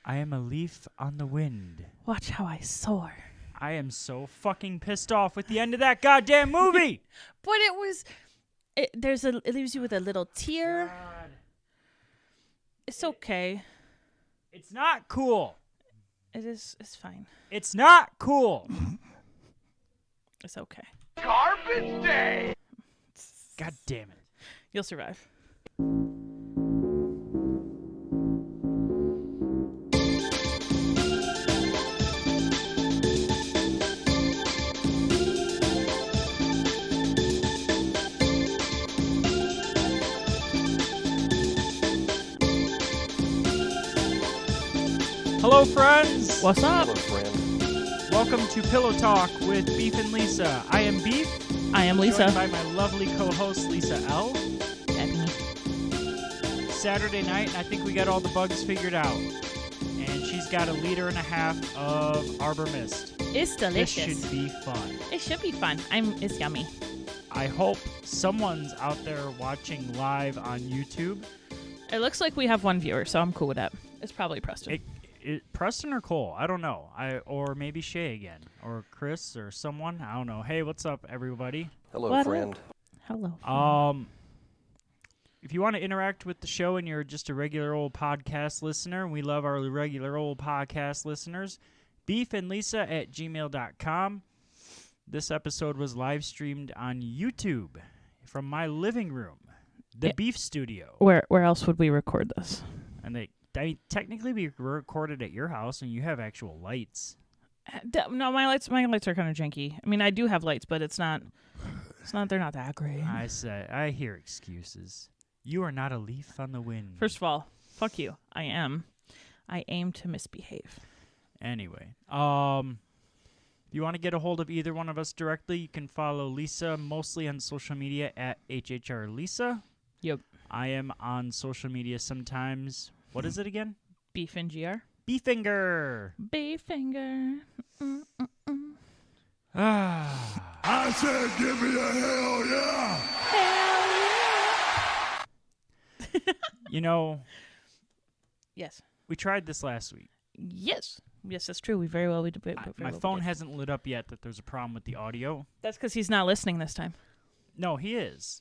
I am a leaf on the wind. Watch how I soar. I am so fucking pissed off with the end of that goddamn movie. But it was. It leaves you with a little tear. God. It's okay. It's not cool. It is. It's fine. It's not cool. It's okay. Garbage day! God damn it. You'll survive. Hello, friends. What's up? Hello, friend. Welcome to Pillow Talk with Beef and Lisa. I am Beef. I am Lisa. Joined by my lovely co-host, Lisa L. That's me. Saturday night, and I think we got all the bugs figured out. And she's got 1.5 liters of Arbor Mist. It's This delicious. should be fun. It should be fun. It's yummy. I hope someone's out there watching live on YouTube. It looks like we have one viewer, so I'm cool with that. It's probably Preston. Preston or Cole? I don't know. Or maybe Shay again, or Chris, or someone. I don't know. Hey, what's up, everybody? Hello, What friend. Hello. If you want to interact with the show and you're just a regular old podcast listener, we love our regular old podcast listeners. beefandlisa@gmail.com. This episode was live streamed on YouTube from my living room, the Yeah. Beef Studio. Where else would we record this? And technically we recorded at your house, and you have actual lights. No, my lights are kind of janky. I mean, I do have lights, but they're not that great. I hear excuses. You are not a leaf on the wind. First of all, fuck you. I aim to misbehave. Anyway, if you want to get a hold of either one of us directly, you can follow Lisa mostly on social media at HHRLisa. Yep. I am on social media sometimes. What is it again? Beef and GR. Beefinger. Beefinger. Ah. I said, give me a hell yeah! Hell yeah. You know, Yes. we tried this last week. Yes, that's true. We very well. My phone hasn't lit up yet that there's a problem with the audio. That's because he's not listening this time. No, he is.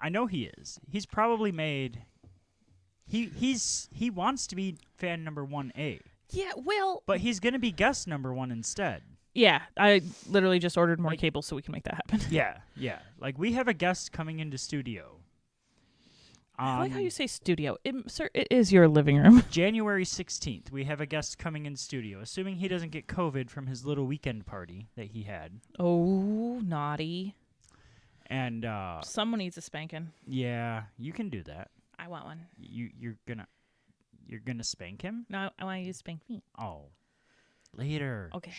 I know he is. He's probably made. He wants to be fan number 1A, Yeah. Well. but he's gonna be guest number 1 instead. Yeah. I literally just ordered more Like- cables so we can make that happen. Yeah. Like we have a guest coming into studio. I like how you say studio. Sir, it is your living room. January 16th, we have a guest coming in studio, assuming he doesn't get COVID from his little weekend party that he had. Oh, naughty. And Someone needs a spanking. yeah, you can do that. I want one. You're gonna spank him? No, I want you to spank me. Oh, later. Okay.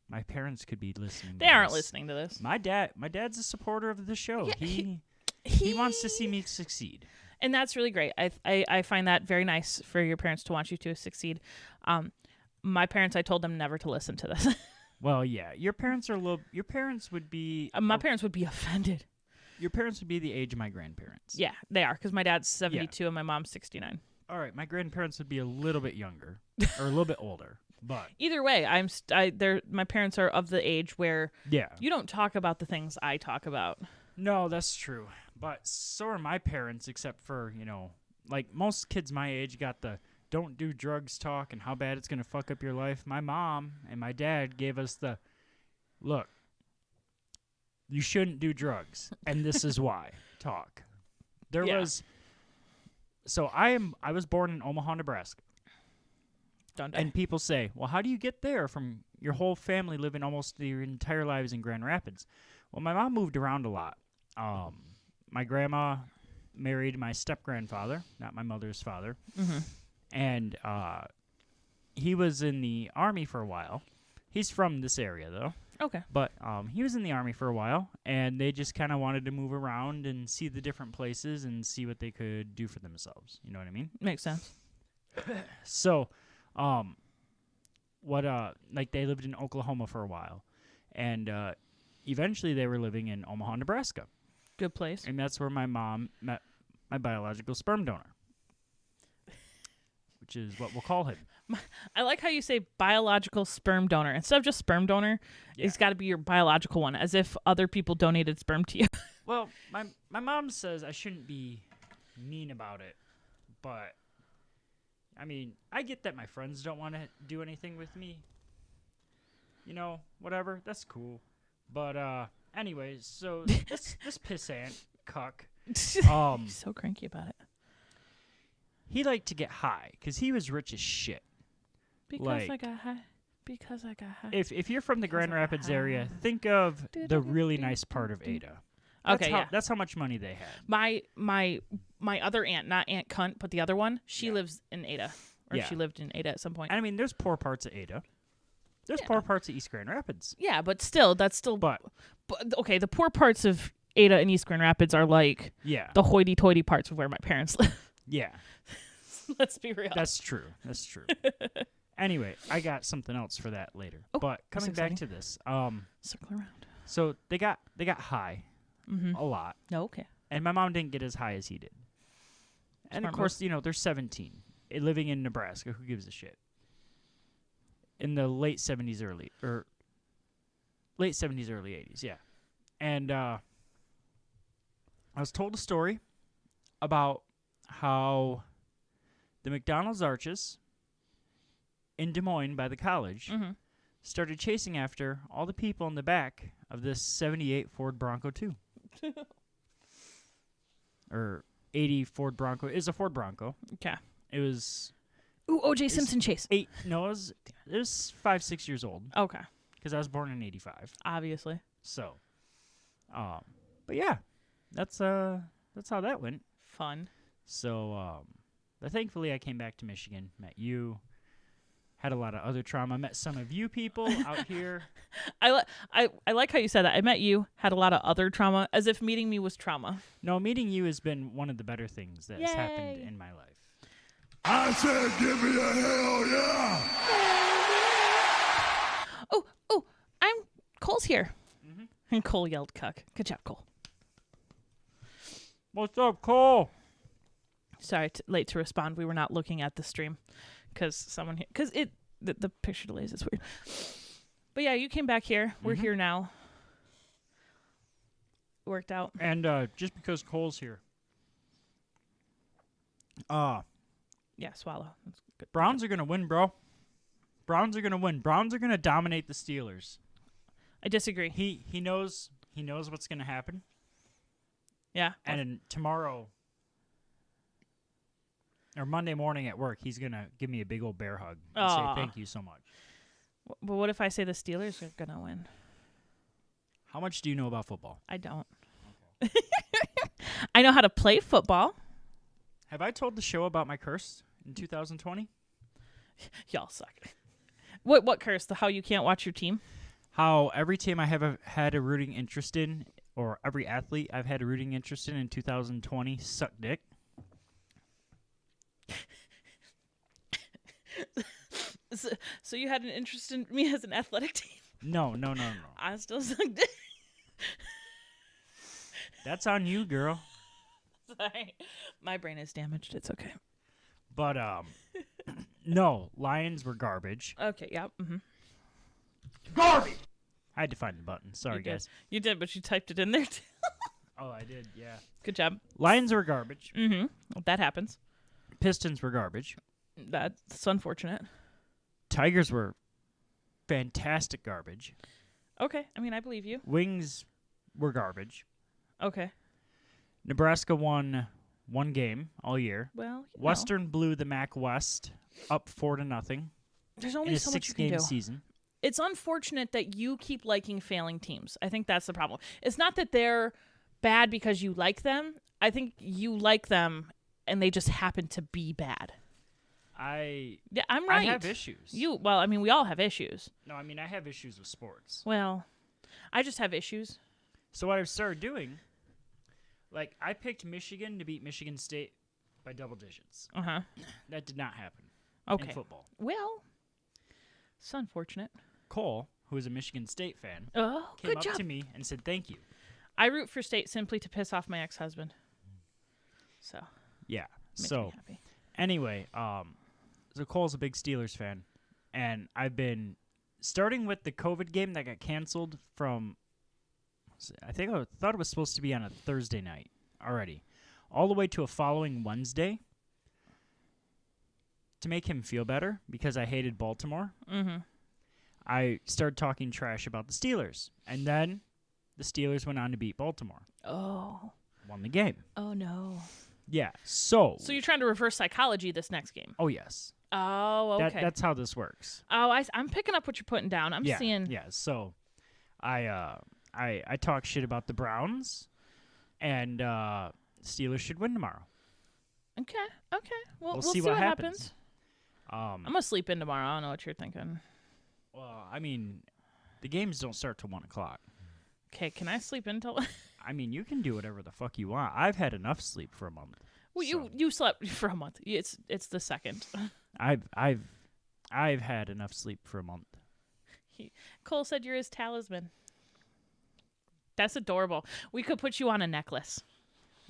My parents could be listening. They to aren't this. listening to this. My dad's a supporter of the show. Yeah, He wants to see me succeed. And that's really great. I find that very nice for your parents to want you to succeed. My parents, I told them never to listen to this. Well, yeah, your parents would be My parents would be offended. your parents would be the age of my grandparents. Yeah, they are, because my dad's 72 and my mom's 69. All right, my grandparents would be a little bit younger or a little bit older, but Either way, my parents are of the age where yeah. you don't talk about the things I talk about. No, that's true. But so are my parents, except for, like most kids my age got the don't do drugs talk and how bad it's going to fuck up your life. My mom and my dad gave us the, look, you shouldn't do drugs, and this is why talk. Yeah. I was born in Omaha, Nebraska. Don't I? And people say, well, how do you get there from your whole family living almost your entire lives in Grand Rapids? Well, my mom moved around a lot. My grandma married my step-grandfather, not my mother's father. Mm-hmm. And he was in the Army for a while. He's from this area, though. Okay. But he was in the Army for a while, and they just kind of wanted to move around and see the different places and see what they could do for themselves. You know what I mean? Makes sense. So, they lived in Oklahoma for a while, and eventually they were living in Omaha, Nebraska, Good place. and that's where my mom met my biological sperm donor. which is what we'll call him. I like how you say biological sperm donor instead of just sperm donor. Yeah. It's got to be your biological one, as if other people donated sperm to you. Well, my mom says I shouldn't be mean about it, but I mean, I get that my friends don't want to do anything with me. You know, whatever, that's cool. But anyways, so this pissant cuck, He's so cranky about it. he liked to get high because he was rich as shit. Because Like- I got high. Because I got high. If you're from the Grand I got Rapids high. area, think of the really nice part of Ada. Okay, yeah. That's how much money they had. My other aunt, not Aunt Cunt, but the other one, she Yeah. lives in Ada. Or Yeah. she lived in Ada at some point. I mean, there's poor parts of Ada. There's Yeah. poor parts of East Grand Rapids. Yeah, but still, that's still. But Okay, the poor parts of Ada and East Grand Rapids are like yeah, the hoity-toity parts of where my parents live. yeah, Let's be real. that's true. That's true. Anyway, I got something else for that later. Oh, But that's coming back exciting. to this, Circle around. so they got high Mm-hmm. a lot, Okay. and my mom didn't get as high as he did. And Smart of course, you know, they're 17, living in Nebraska. Who gives a shit? In the late 70s, early 80s, yeah. And I was told a story about how the McDonald's Arches in Des Moines by the college Mm-hmm. started chasing after all the people in the back of this 78 Ford Bronco 2. Or 80 Ford Bronco. It was a Ford Bronco. Okay. It was Ooh, O.J. Simpson chase. it was 5-6 years old Okay. because I was born in 85. Obviously. So, but yeah, that's how that went. Fun. So, but thankfully I came back to Michigan, met you, had a lot of other trauma, met some of you people out here. I like how you said that. I met you, had a lot of other trauma, as if meeting me was trauma. No, meeting you has been one of the better things that has happened Yay. in my life. I said, give me a hell yeah! Oh, Cole's here. Mm-hmm. And Cole yelled cuck. Good job, Cole. What's up, Cole? Sorry, late to respond. We were not looking at the stream because the picture delays. It's weird. But yeah, you came back here. We're Mhm. here now. Worked out. And just because Cole's here, Yeah, swallow. That's good. Browns are gonna win, bro. Browns are gonna win. Browns are gonna dominate the Steelers. I disagree. He knows what's gonna happen. Yeah. And then tomorrow or Monday morning at work, he's gonna give me a big old bear hug and Aw. say thank you so much. But what if I say the Steelers are gonna win? How much do you know about football? I don't. I know how to play football. Have I told the show about my curse in 2020? Y'all suck. What curse? The how you can't watch your team? How every team I have had a rooting interest in, or every athlete I've had a rooting interest in 2020 sucked dick. So you had an interest in me as an athletic team? No. I still sucked dick. That's on you, girl. Sorry. My brain is damaged. It's okay. But no, Lions were garbage. Okay, yeah. Mm-hmm. Garbage! I had to find the button. Sorry, You did. guys. You did, but you typed it in there too. Oh, I did. Yeah. Good job. Lions were garbage. Mm-hmm. Well, that happens. Pistons were garbage. That's unfortunate. Tigers were fantastic garbage. Okay. I mean, I believe you. Wings were garbage. Okay. Nebraska won one game all year. Well, Western blew the MAC West up 4-0 there's in only a so much you can 6-game do. season. It's unfortunate that you keep liking failing teams. I think that's the problem. It's not that they're bad because you like them. I think you like them and they just happen to be bad. I Yeah, I'm right. have issues. Well, I mean, we all have issues. No, I mean I have issues with sports. Well, I just have issues. So what I've started doing, like I picked Michigan to beat Michigan State by double digits. Uh-huh. That did not happen Okay. in football. Well, it's unfortunate. Cole, who is a Michigan State fan, Oh, came good up job. to me and said thank you. I root for State simply to piss off my ex-husband. So, Yeah. makes So me happy. anyway, So Cole's a big Steelers fan, and I've been starting with the COVID game that got canceled from. I thought it was supposed to be on a Thursday night already, all the way to a following Wednesday. To make him feel better, because I hated Baltimore, I started talking trash about the Steelers, and then the Steelers went on to beat Baltimore. Oh. Won the game. Oh, no. Yeah, so So you're trying to reverse psychology this next game. oh, yes. Oh, okay. That's how this works. Oh, I'm picking up what you're putting down. I'm seeing. Yeah, so I talk shit about the Browns, and Steelers should win tomorrow. Okay. We'll see what happens. Um, I'm going to sleep in tomorrow. I don't know what you're thinking. well, I mean, the games don't start till 1 o'clock. Okay, can I sleep until... I mean, you can do whatever the fuck you want. I've had enough sleep for a month. Well, so. you slept for a month. It's the second. I've had enough sleep for a month. Cole said you're his talisman. That's adorable. We could put you on a necklace.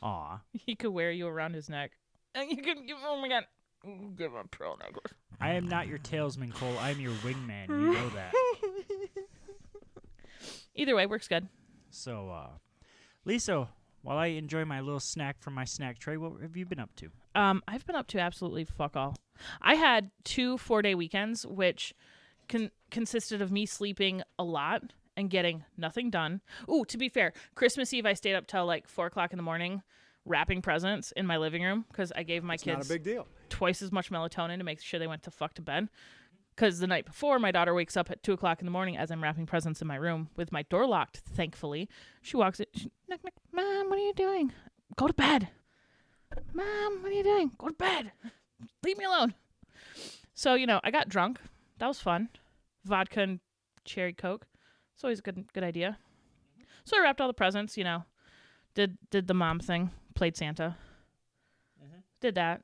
Aw. He could wear you around his neck. And you could give oh my god. Give him a pearl necklace. I am not your talesman, Cole. I am your wingman. You know that. Either way, works good. So, Lisa, while I enjoy my little snack from my snack tray, what have you been up to? I've been up to absolutely fuck all. I had 2 4-day weekends, which consisted of me sleeping a lot and getting nothing done. Ooh, to be fair, Christmas Eve I stayed up till like 4 o'clock in the morning wrapping presents in my living room because I gave my kids Not a big deal. twice as much melatonin to make sure they went to fuck to bed. Because the night before, my daughter wakes up at 2 o'clock in the morning as I'm wrapping presents in my room with my door locked, thankfully. She walks in. Knock, knock. Mom, what are you doing? Go to bed. Mom, what are you doing? Go to bed. Leave me alone. So, I got drunk. That was fun. Vodka and cherry Coke. It's always a good idea. So I wrapped all the presents, did the mom thing, played Santa. Did that.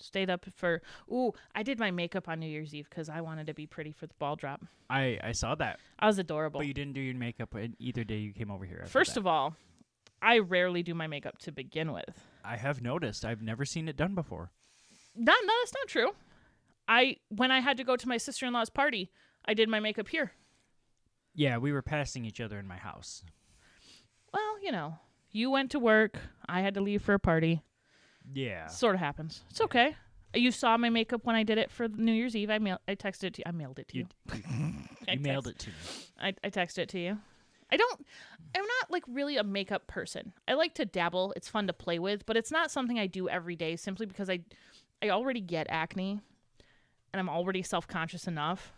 Stayed up for... Ooh, I did my makeup on New Year's Eve because I wanted to be pretty for the ball drop. I saw that. I was adorable. But you didn't do your makeup either day you came over here. First of all, I rarely do my makeup to begin with. I have noticed. I've never seen it done before. No, that's not true. When I had to go to my sister-in-law's party, I did my makeup here. Yeah, we were passing each other in my house. Well, you went to work. I had to leave for a party. Yeah. Sort of happens. It's okay. You saw my makeup when I did it for New Year's Eve. I texted it to you. I mailed it to you. You mailed it to me. I texted it to you. I'm not like really a makeup person. I like to dabble. It's fun to play with, but it's not something I do every day simply because I already get acne and I'm already self-conscious enough.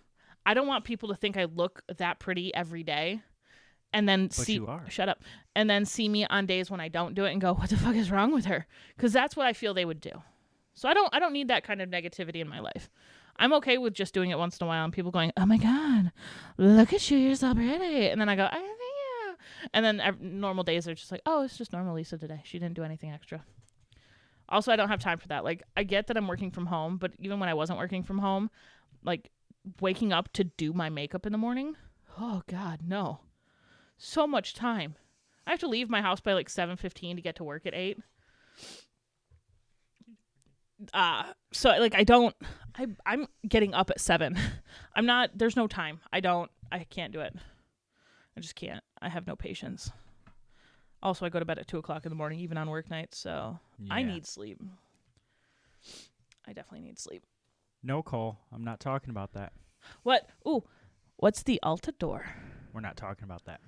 I don't want people to think I look that pretty every day and then you are. Shut up. And then see me on days when I don't do it and go, what the fuck is wrong with her? Because that's what I feel they would do. So I don't need that kind of negativity in my life. I'm okay with just doing it once in a while and people going, oh my God, look at you, you're so pretty. And then I go, I thank you. And then normal days are just like, oh, it's just normal Lisa today. She didn't do anything extra. Also, I don't have time for that. Like, I get that I'm working from home, but even when I wasn't working from home, like waking up to do my makeup in the morning, oh God, no. So much time. I have to leave my house by like 7:15 to get to work at 8. So like I'm getting up at 7. There's no time. I can't do it. I just can't. I have no patience. Also, I go to bed at 2 o'clock in the morning, even on work nights, so I Yeah. need sleep. I definitely need sleep. No, Cole. I'm not talking about that. What? Ooh, what's the Altador? We're not talking about that.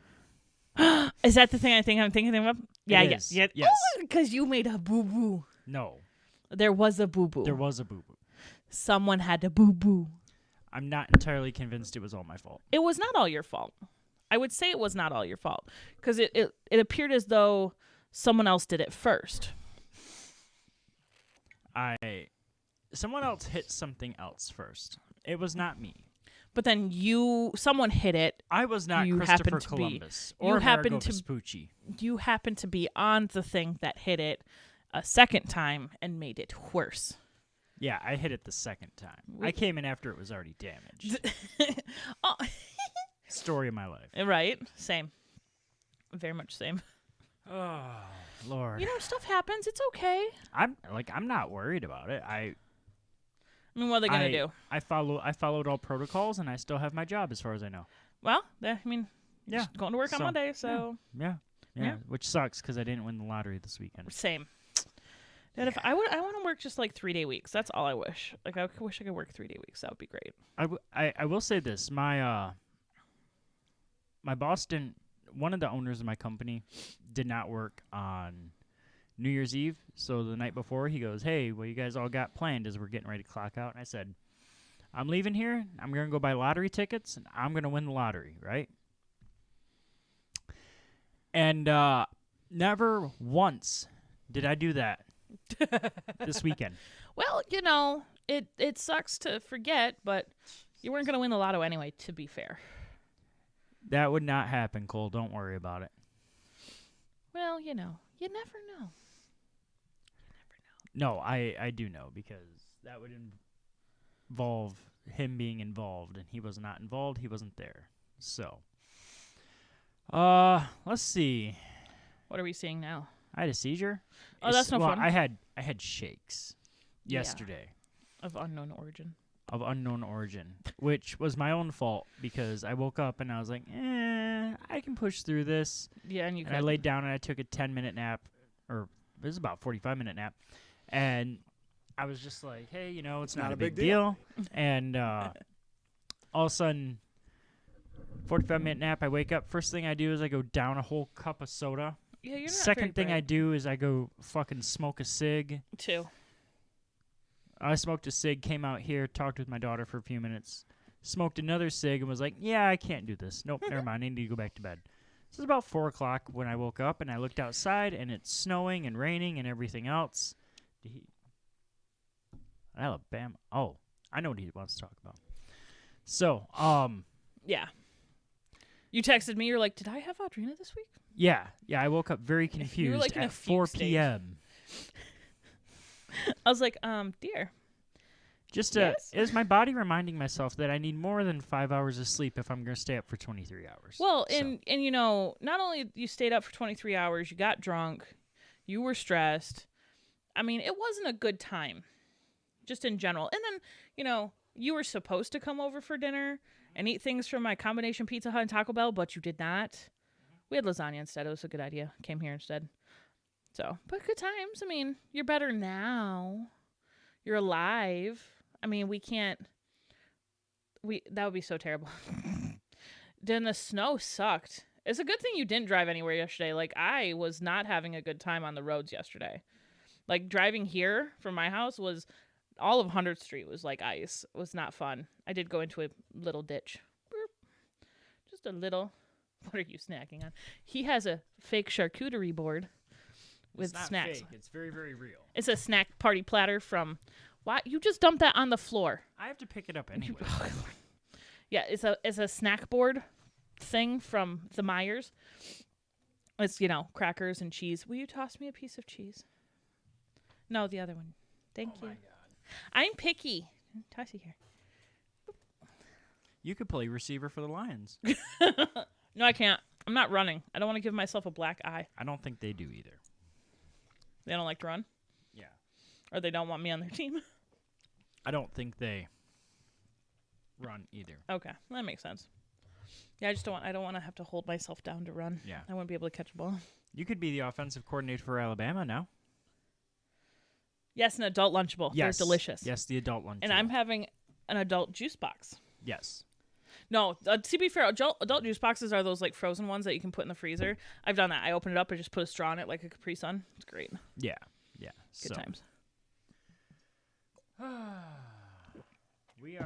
Is that the thing I'm thinking of? Yeah, It is. yeah. Yes. Because you made a boo-boo. No. There was a boo-boo. There was a boo-boo. Someone had a boo-boo. I'm not entirely convinced it was all my fault. It was not all your fault. I would say it was not all your fault. Because it appeared as though someone else did it first. Someone else hit something else first. It was not me. But then someone hit it. I was not You Christopher happened to be- Columbus you or happened Amerigo to- Vespucci. You happened to be on the thing that hit it a second time and made it worse. Yeah, I hit it the second time. I came in after it was already damaged. Oh, Story of my life. right. Same. Very much same. Oh, Lord. Stuff happens. It's okay. I'm not worried about it. I mean, what are they gonna do? I followed all protocols, and I still have my job as far as I know. Well, I mean, Yeah. just going to work on So, Monday, so Yeah. Yeah. Which sucks because I didn't win the lottery this weekend. same. Dad, if I want to work just like 3-day weeks. That's all I wish. Like I wish I could work 3-day weeks. That would be great. I will say this. My boss didn't. One of the owners of my company did not work on New Year's Eve. So the night before, he goes, "Hey, what you guys all got planned as we're getting ready to clock out?" And I said, "I'm leaving here. I'm gonna go buy lottery tickets, and I'm gonna win the lottery, right?" And never once did I do that this weekend. Well, it sucks to forget, but you weren't going to win the lotto anyway, to be fair. That would not happen, Cole. Don't worry about it. Well, you never know. No, I do know because that would involve him being involved, and he was not involved. He wasn't there. So, let's see. What are we seeing now? I had a seizure. Oh, that's no fun. I had shakes Yeah. yesterday Of unknown origin. of unknown origin, which was my own fault because I woke up and I was like, I can push through this. Yeah, and you And I laid down and I took a 10-minute nap, or it was about 45-minute nap, and I was just like, hey, it's not a big deal. And all of a sudden, 45-minute nap, I wake up. First thing I do is I go down a whole cup of soda. Yeah, you're not Second thing very I do is I go fucking smoke a cig. Too. I smoked a cig, came out here, talked with my daughter for a few minutes, smoked another cig, and was like, yeah, I can't do this. Nope, never mind. I need to go back to bed. This is about 4 o'clock when I woke up, and I looked outside, and it's snowing and raining and everything else. Alabama. Oh, I know what he wants to talk about. So, Yeah. You texted me. You're like, did I have Audrina this week? yeah, I woke up very confused like in a at 4 fugue state. p.m. I was like, dear. Just Yes? is my body reminding myself that I need more than 5 hours of sleep if I'm going to stay up for 23 hours. Well, So, and not only you stayed up for 23 hours, you got drunk, you were stressed. I mean, it wasn't a good time, just in general. And then, you were supposed to come over for dinner and eat things from my combination Pizza Hut and Taco Bell, but you did not. We had lasagna instead. It was a good idea. Came here instead. So, but good times. I mean, you're better now. You're alive. I mean, that would be so terrible. Then the snow sucked. It's a good thing you didn't drive anywhere yesterday. Like, I was not having a good time on the roads yesterday. Like, driving here from my house was, all of 100th Street was like ice. It was not fun. I did go into a little ditch. Burp. Just a little. What are you snacking on? He has a fake charcuterie board with it's not snacks. fake. It's very, very real. It's a snack party platter from... Why? You just dumped that on the floor. I have to pick it up anyway. Yeah, it's a snack board thing from the Myers. It's, crackers and cheese. Will you toss me a piece of cheese? No, the other one. Thank you. My God. I'm picky. Toss it here. You could play receiver for the Lions. No, I can't. I'm not running. I don't want to give myself a black eye. I don't think they do either. They don't like to run? Yeah. Or they don't want me on their team? I don't think they run either. Okay, that makes sense. Yeah, I don't want to have to hold myself down to run. Yeah. I wouldn't be able to catch a ball. You could be the offensive coordinator for Alabama now. Yes, an adult Lunchable. Yes. They're delicious. Yes, the adult lunch. And I'm having an adult juice box. Yes. No, to be fair, adult juice boxes are those like frozen ones that you can put in the freezer. I've done that. I open it up and just put a straw in it like a Capri Sun. It's great. Yeah. Good times. We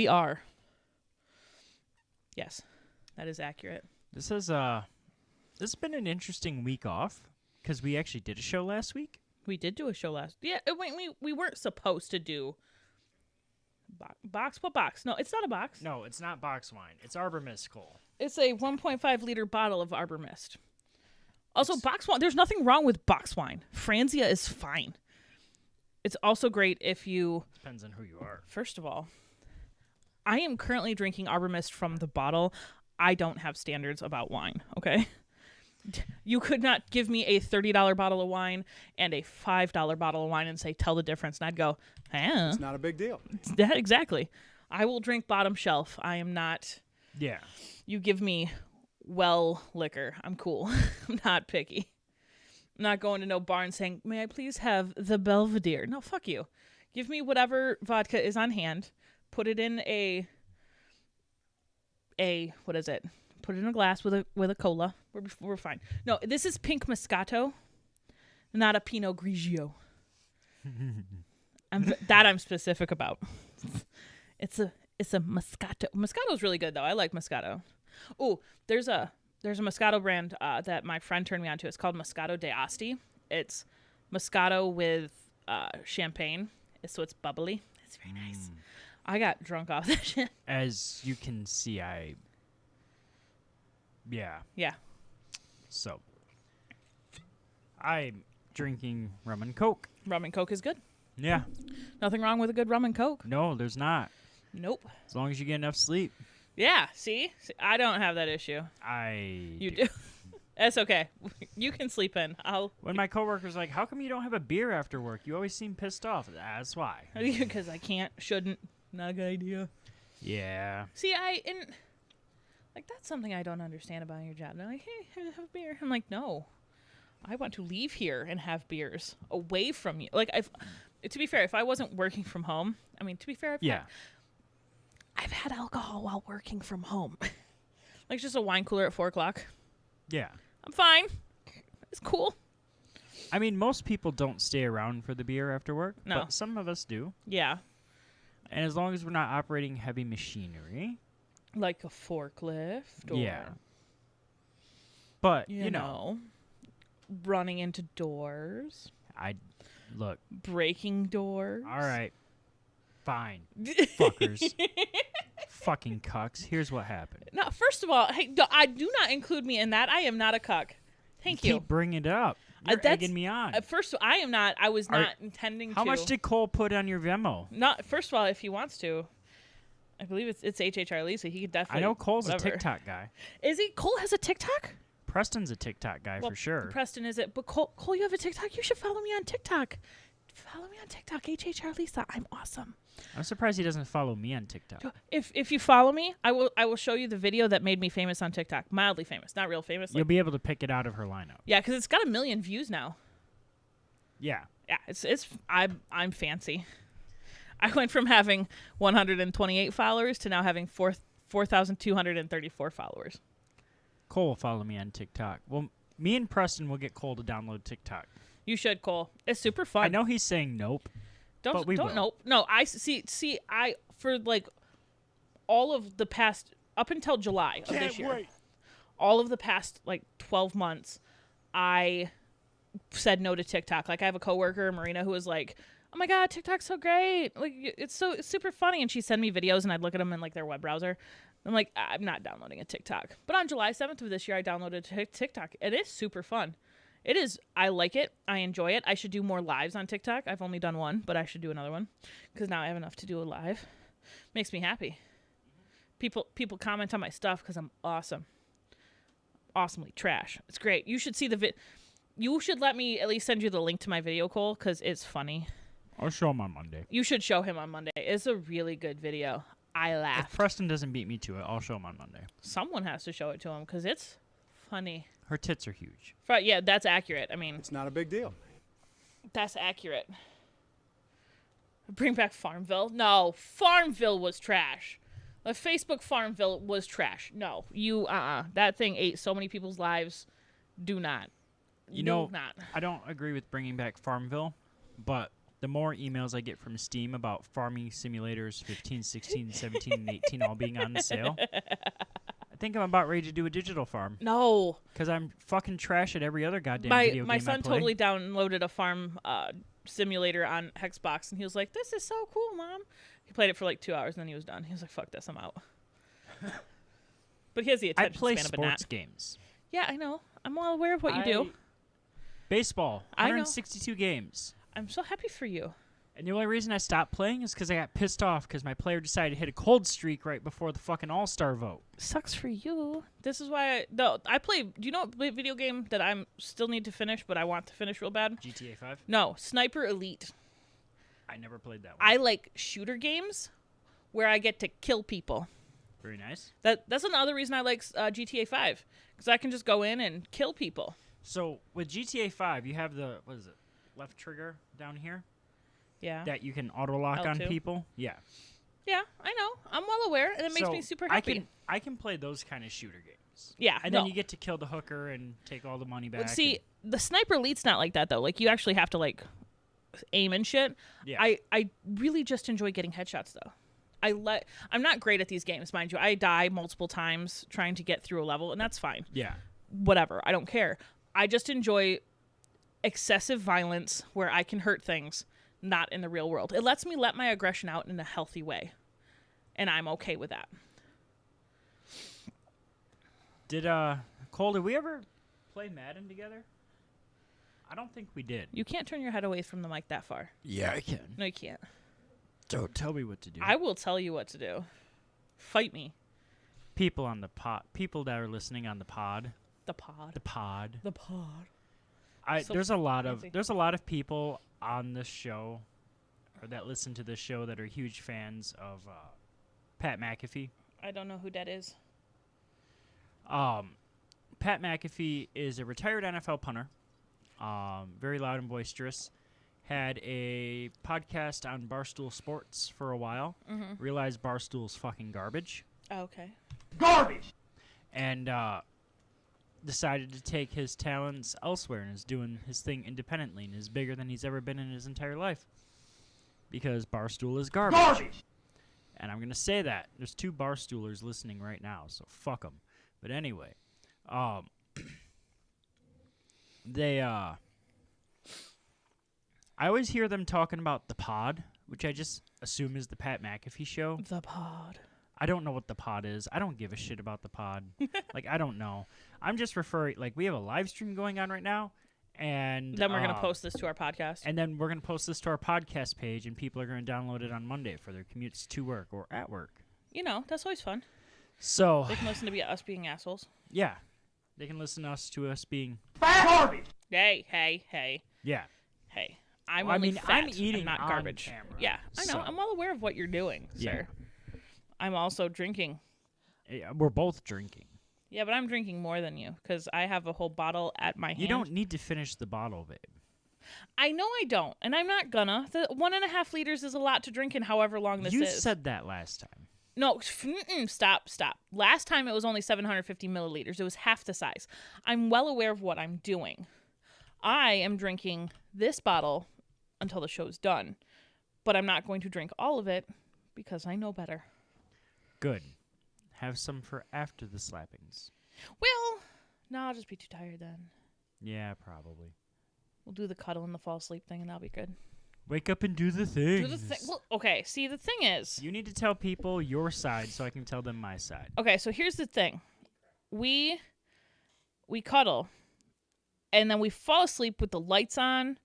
are. Yes, that is accurate. This has been an interesting week off because we actually did a show last week. We did do a show last. Yeah, we weren't supposed to do. Box? What box? No, it's not a box. No, it's not box wine. It's Arbor Mist, Cole. It's a 1.5 liter bottle of Arbor Mist. Also, box wine. There's nothing wrong with box wine. Franzia is fine. It's also great if you. Depends on who you are. First of all, I am currently drinking Arbor Mist from the bottle. I don't have standards about wine. Okay, You could not give me a $30 bottle of wine and a $5 bottle of wine and say, tell the difference. And I'd go, It's not a big deal. that exactly. I will drink bottom shelf. I am not. Yeah. You give me well liquor. I'm cool. I'm not picky. I'm not going to no bar and saying, may I please have the Belvedere? No, fuck you. Give me whatever vodka is on hand. Put it in a what is it? Put it in a glass with a cola. We're fine. No, this is pink Moscato, not a Pinot Grigio. I'm specific about. It's a Moscato. Moscato's really good though. I like Moscato. Oh, there's a Moscato brand that my friend turned me on to. It's called Moscato d'Asti. It's Moscato with champagne, so it's bubbly. It's very nice. I got drunk off that shit. As you can see, Yeah. So, I'm drinking rum and Coke. Rum and Coke is good. Yeah. Nothing wrong with a good rum and Coke. No, there's not. Nope. As long as you get enough sleep. Yeah, see? I don't have that issue. You do. That's okay. You can sleep in. When my coworker's like, how come you don't have a beer after work? You always seem pissed off. That's why. Because I can't, shouldn't. Not a good idea. Yeah. See, that's something I don't understand about your job. They're like, hey, have a beer. I'm like, no. I want to leave here and have beers away from you. Like, to be fair, if I wasn't working from home, I've had alcohol while working from home. Like just a wine cooler at 4 o'clock. Yeah. I'm fine. It's cool. I mean, most people don't stay around for the beer after work. No. But some of us do. Yeah. And as long as we're not operating heavy machinery. Like a forklift or... Yeah. But, you know. Running into doors. Look. Breaking doors. All right. Fine. Fuckers. Fucking cucks. Here's what happened. No, first of all, hey, do not include me in that. I am not a cuck. Thank you. Keep bringing it up. You're egging me on. First, I am not. I was not intending to. How much did Cole put on your Venmo? Not. First of all, if he wants to, I believe it's HHR Lisa. He could definitely. I know Cole's a TikTok guy. Is he? Cole has a TikTok? Preston's a TikTok guy for sure. Preston is it? But Cole, you have a TikTok? You should follow me on TikTok. Follow me on TikTok, HHR Lisa. I'm awesome. I'm surprised he doesn't follow me on TikTok. If you follow me, I will show you the video that made me famous on TikTok. Mildly famous, not real famous. You'll be able to pick it out of her lineup. Yeah, because it's got 1 million views now. Yeah. Yeah, I'm fancy. I went from having 128 followers to now having 4,234 followers. Cole will follow me on TikTok. Well, me and Preston will get Cole to download TikTok. You should, Cole. It's super fun. I know he's saying nope. But we will. Nope. No, I see. I for like all of the past up until July of this year, all of the past like 12 months, I said no to TikTok. Like I have a coworker, Marina, who was like, "Oh my god, TikTok's so great! Like it's super funny." And she sent me videos, and I'd look at them in like their web browser. I'm like, I'm not downloading a TikTok. But on July 7th of this year, I downloaded TikTok. It is super fun. It is. I like it. I enjoy it. I should do more lives on TikTok. I've only done one, but I should do another one because now I have enough to do a live. Makes me happy. People comment on my stuff because I'm awesome. Awesomely trash. It's great. You should see the You should let me at least send you the link to my video, Cole, because it's funny. I'll show him on Monday. You should show him on Monday. It's a really good video. I laughed. If Preston doesn't beat me to it, I'll show him on Monday. Someone has to show it to him because it's funny. Her tits are huge. Right, yeah, that's accurate. I mean, It's not a big deal. that's accurate. Bring back Farmville? No, Farmville was trash. The Facebook Farmville was trash. No, that thing ate so many people's lives. Do not. You Do know, not. I don't agree with bringing back Farmville, but the more emails I get from Steam about farming simulators 15, 16, 17, and 18 all being on sale, I think I'm about ready to do a digital farm. No. Because I'm fucking trash at every other goddamn video game My I son play. totally downloaded a farm simulator on Hexbox, and he was like, "This is so cool, Mom." He played it for like 2 hours, and then he was done. He was like, "Fuck this, I'm out." But he has the I attention play span of a gnat. sports games. Yeah, I know. I'm well aware of what you do. Baseball, I know. 162 games. I'm so happy for you. And the only reason I stopped playing is because I got pissed off because my player decided to hit a cold streak right before the fucking All-Star vote. Sucks for you. This is why I play. Do you know what video game that I'm still need to finish, but I want to finish real bad? GTA 5? No, Sniper Elite. I never played that one. I like shooter games where I get to kill people. Very nice. That's another reason I like GTA 5 because I can just go in and kill people. So with GTA 5, you have the, what is it, left trigger down here? Yeah. That you can auto-lock on L2? people? Yeah. Yeah, I know. I'm well aware, and it makes So me super happy. I can play those kind of shooter games. Yeah, And no. then you get to kill the hooker and take all the money back. But see, and- the Sniper Elite's not like that though. Like you actually have to like aim and shit. Yeah. I really just enjoy getting headshots though. I'm not great at these games, mind you. I die multiple times trying to get through a level, and that's fine. yeah. Whatever. I don't care. I just enjoy excessive violence where I can hurt things, not in the real world. It lets me let my aggression out in a healthy way. And I'm okay with that. Did, Cole, did we ever play Madden together? I don't think we did. You can't turn your head away from the mic that far. Yeah, I can. No, you can't. Don't tell me what to do. I will tell you what to do. Fight me. People on the pod, people that are listening on the pod, The pod. the pod. The pod. So There's a lot of fancy. people on this show, or that listen to this show that are huge fans of Pat McAfee. I don't know who that is. Pat McAfee is a retired NFL punter, very loud and boisterous. Had a podcast on Barstool Sports for a while. Mm-hmm. Realized Barstool's fucking garbage. Oh, okay. Garbage! And decided to take his talents elsewhere and is doing his thing independently and is bigger than he's ever been in his entire life. Because Barstool is garbage. Garbage! And I'm going to say that. There's 2 Barstoolers listening right now, so fuck them. But anyway, I always hear them talking about the pod, which I just assume is the Pat McAfee show. The pod. I don't know what the pod is. I don't give a shit about the pod. Like, I don't know. I'm just referring, like, we have a live stream going on right now, and Then we're going to post this to our podcast. and then we're going to post this to our podcast page, and people are going to download it on Monday for their commutes to work or at work. You know, that's always fun. So, They can listen to us being assholes. yeah, they can listen to us being, Garbage! Hey, hey, hey, yeah. hey. I'm Well, I only mean, fat. I'm eating not on garbage. camera, Yeah, I know. so- I'm well aware of what you're doing, Yeah. sir. I'm also drinking. We're both drinking. Yeah, but I'm drinking more than you because I have a whole bottle at my hand. You don't need to finish the bottle, babe. I know I don't, and I'm not gonna. The 1.5 liters is a lot to drink in however long this You is. said that last time. No, stop. Last time it was only 750 milliliters. It was half the size. I'm well aware of what I'm doing. I am drinking this bottle until the show's done, but I'm not going to drink all of it because I know better. Good. Have some for after the slappings. Well, no, I'll just be too tired then. Yeah, probably. We'll do the cuddle and the fall asleep thing, and that'll be good. Wake up and do the thing. Do the thing. Well, okay, see, the thing is... You need to tell people your side so I can tell them my side. Okay, so here's the thing. We cuddle, and then we fall asleep with the lights on,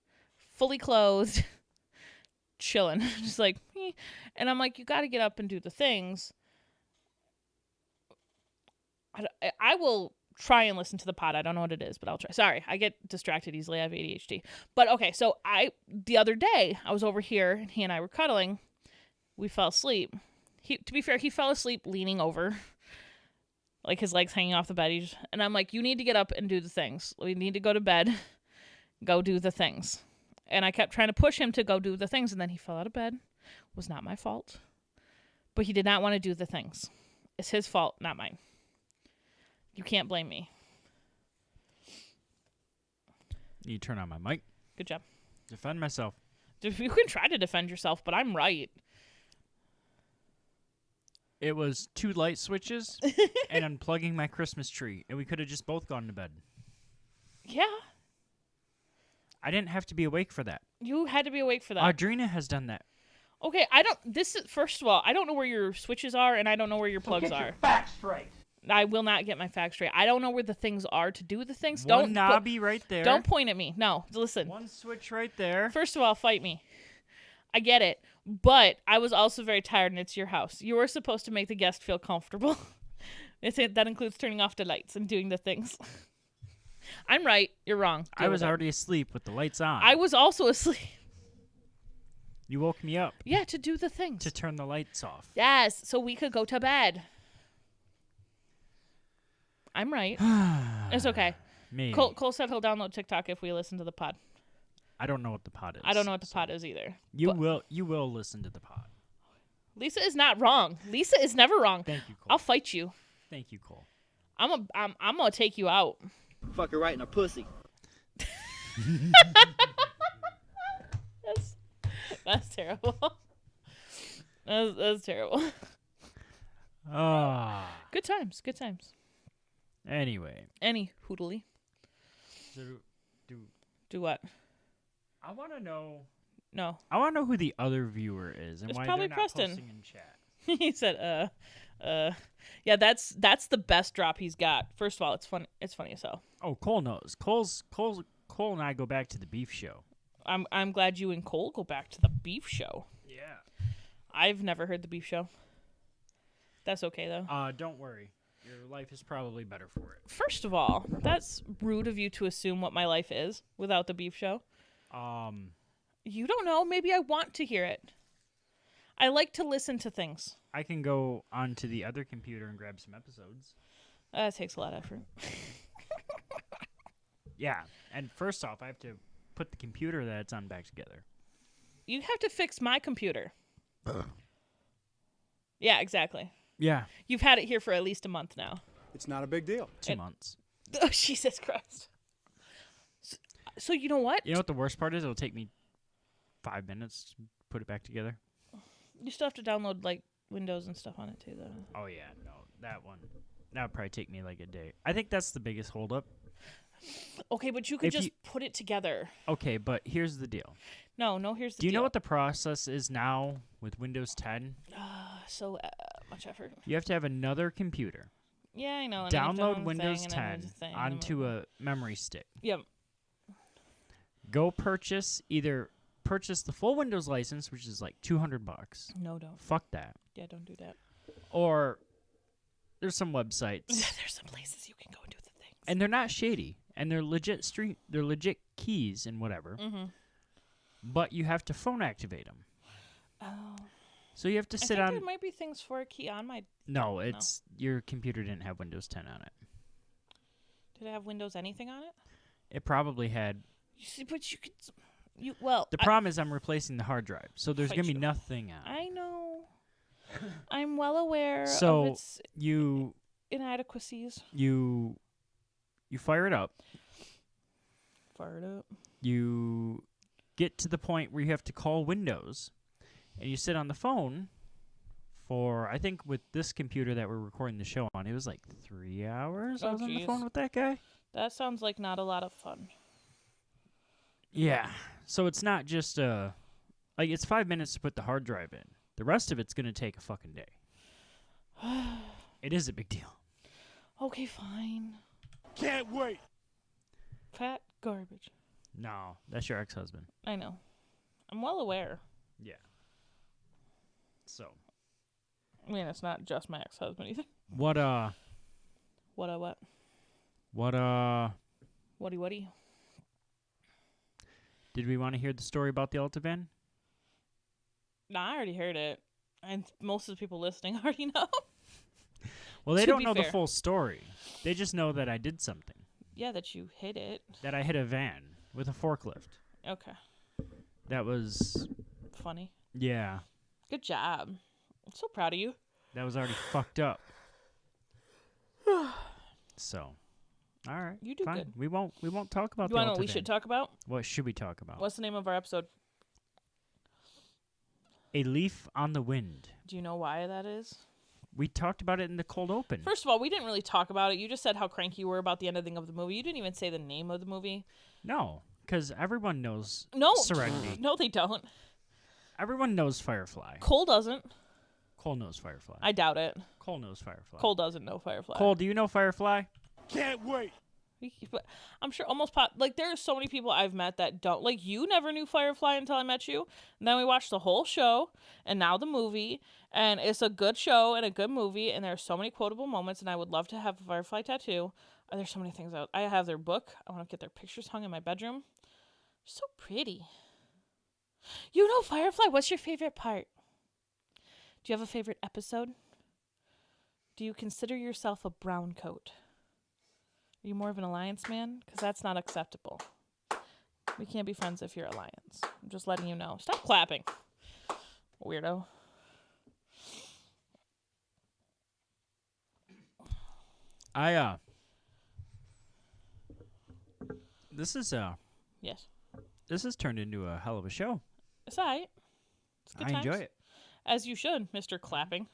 fully clothed, chilling, just like, eh. And I'm like, you got to get up and do the things. I will try and listen to the pod. I don't know what it is, but I'll try. Sorry, I get distracted easily. I have ADHD. But okay, so the other day, I was over here, and he and I were cuddling. We fell asleep. To be fair, he fell asleep leaning over. Like his legs hanging off the bed. And I'm like, you need to get up and do the things. We need to go to bed. Go do the things. And I kept trying to push him to go do the things. And then he fell out of bed. It was not my fault. But he did not want to do the things. It's his fault, not mine. You can't blame me. You turn on my mic. Good job. Defend myself. You can try to defend yourself, but I'm right. It was 2 light switches and unplugging my Christmas tree, and we could have just both gone to bed. Yeah. I didn't have to be awake for that. You had to be awake for that. Audrina has done that. Okay, first of all, I don't know where your switches are, and I don't know where your plugs are. Facts straight. I will not get my facts straight. I don't know where the things are to do the things. One knobby right there. Don't point at me. No, listen. One switch right there. First of all, fight me. I get it. But I was also very tired, and it's your house. You were supposed to make the guest feel comfortable. That includes turning off the lights and doing the things. I'm right. You're wrong. I was already asleep with the lights on. I was also asleep. You woke me up Yeah, to do the things. to turn the lights off. Yes, so we could go to bed. I'm right. It's okay. Me. Cole said he'll download TikTok if we listen to the pod. I don't know what the pod is. I don't know what the pod is either. You but will listen to the pod. Lisa is not wrong. Lisa is never wrong. Thank you, Cole. I'll fight you. Thank you, Cole. I'm gonna take you out. Fuck her right in her pussy. That's terrible. That's terrible. Ah. Good times. Good times. Anyway. Any hoodly. So Do what? I want to know. No. I want to know who the other viewer is and It's why probably they're not Preston. posting in chat. He said, yeah, that's the best drop he's got. First of all, it's fun. It's funny as hell. Oh, Cole knows. Cole and I go back to the beef show. I'm glad you and Cole go back to the beef show. Yeah. I've never heard the beef show. That's okay though. Don't worry. Your life is probably better for it. First of all, that's rude of you to assume what my life is without the beef show. You don't know. Maybe I want to hear it. I like to listen to things. I can go onto the other computer and grab some episodes. That takes a lot of effort. Yeah. And first off, I have to put the computer that it's on back together. You have to fix my computer. Yeah, exactly. Yeah. You've had it here for at least a month now. It's not a big deal. 2 months. Oh, Jesus Christ. So you know what? You know what the worst part is? It'll take me 5 minutes to put it back together. You still have to download, like, Windows and stuff on it, too, though. Oh, yeah. No, that would probably take me like a day. I think that's the biggest holdup. Okay, but you could If just you- put it together. Okay, but here's the deal. No, here's the Do you deal. know what the process is now with Windows 10? So much effort. You have to have another computer. Yeah, I know. And then you have to Download own the Windows thing, and then 10 there's a thing, and then onto blah, blah, a memory stick. blah. Yep. Go purchase the full Windows license, which is like $200. No, don't. Fuck that. Yeah, don't do that. Or there's some websites, There's some places you can go and do the things. and they're not shady, and they're legit they're legit keys and whatever. Mm-hmm. But you have to phone activate them. Oh. So you have to I sit think on. there might be things for a key on my... No, it's your computer didn't have Windows 10 on it. Did it have Windows anything on it? It probably had. You see, but you could... Well, The problem is I'm replacing the hard drive, so there's Fight gonna be you. nothing on. I know. I'm well aware So of its you inadequacies. you fire it up. Fired up. You get to the point where you have to call Windows, and you sit on the phone for, I think with this computer that we're recording the show on, it was like 3 hours I Oh, was on the jeez. phone with that guy. That sounds like not a lot of fun. Yeah. So it's not just like it's 5 minutes to put the hard drive in. The rest of it's going to take a fucking day. It is a big deal. Okay, fine. Can't wait. Fat garbage. No, that's your ex-husband. I know. I'm well aware. Yeah. So, I mean, it's not just my ex-husband either. what What? Whatty? did we want to hear the story about the Alta van? Nah, I already heard it. And most of the people listening already know. Well, they To don't be know the fair. full story. They just know that I did something. Yeah, that you hit it. That I hit a van with a forklift. Okay. That was, Funny. yeah, Good job. I'm so proud of you. that was already fucked up. So, all right. You do fine. good. We won't talk about You the want to know Alta what we van. should talk about? What should we talk about? What's the name of our episode? A Leaf on the Wind. Do you know why that is? We talked about it in the cold open. First of all, we didn't really talk about it. You just said how cranky you were about the ending of the movie. You didn't even say the name of the movie. No, because everyone knows No. Serenity. No, they don't. Everyone knows Firefly. Cole doesn't. Cole knows Firefly. I doubt it. Cole knows Firefly. Cole doesn't know Firefly. Cole, do you know Firefly? Can't wait. But I'm sure like there are so many people I've met that don't like. You never knew Firefly until I met you, and then we watched the whole show and now the movie, and it's a good show and a good movie, and there are so many quotable moments, and I would love to have a Firefly tattoo. There's so many things out. I have their book. I want to get their pictures hung in my bedroom. So pretty. You know Firefly. What's your favorite part? Do you have a favorite episode? Do you consider yourself a brown coat? Are you more of an alliance man? Because that's not acceptable. We can't be friends if you're alliance. I'm just letting you know. Stop clapping, weirdo. Yes. Yes. This has turned into a hell of a show. It's all right. It's good I times. enjoy it. As you should, Mr. Clapping.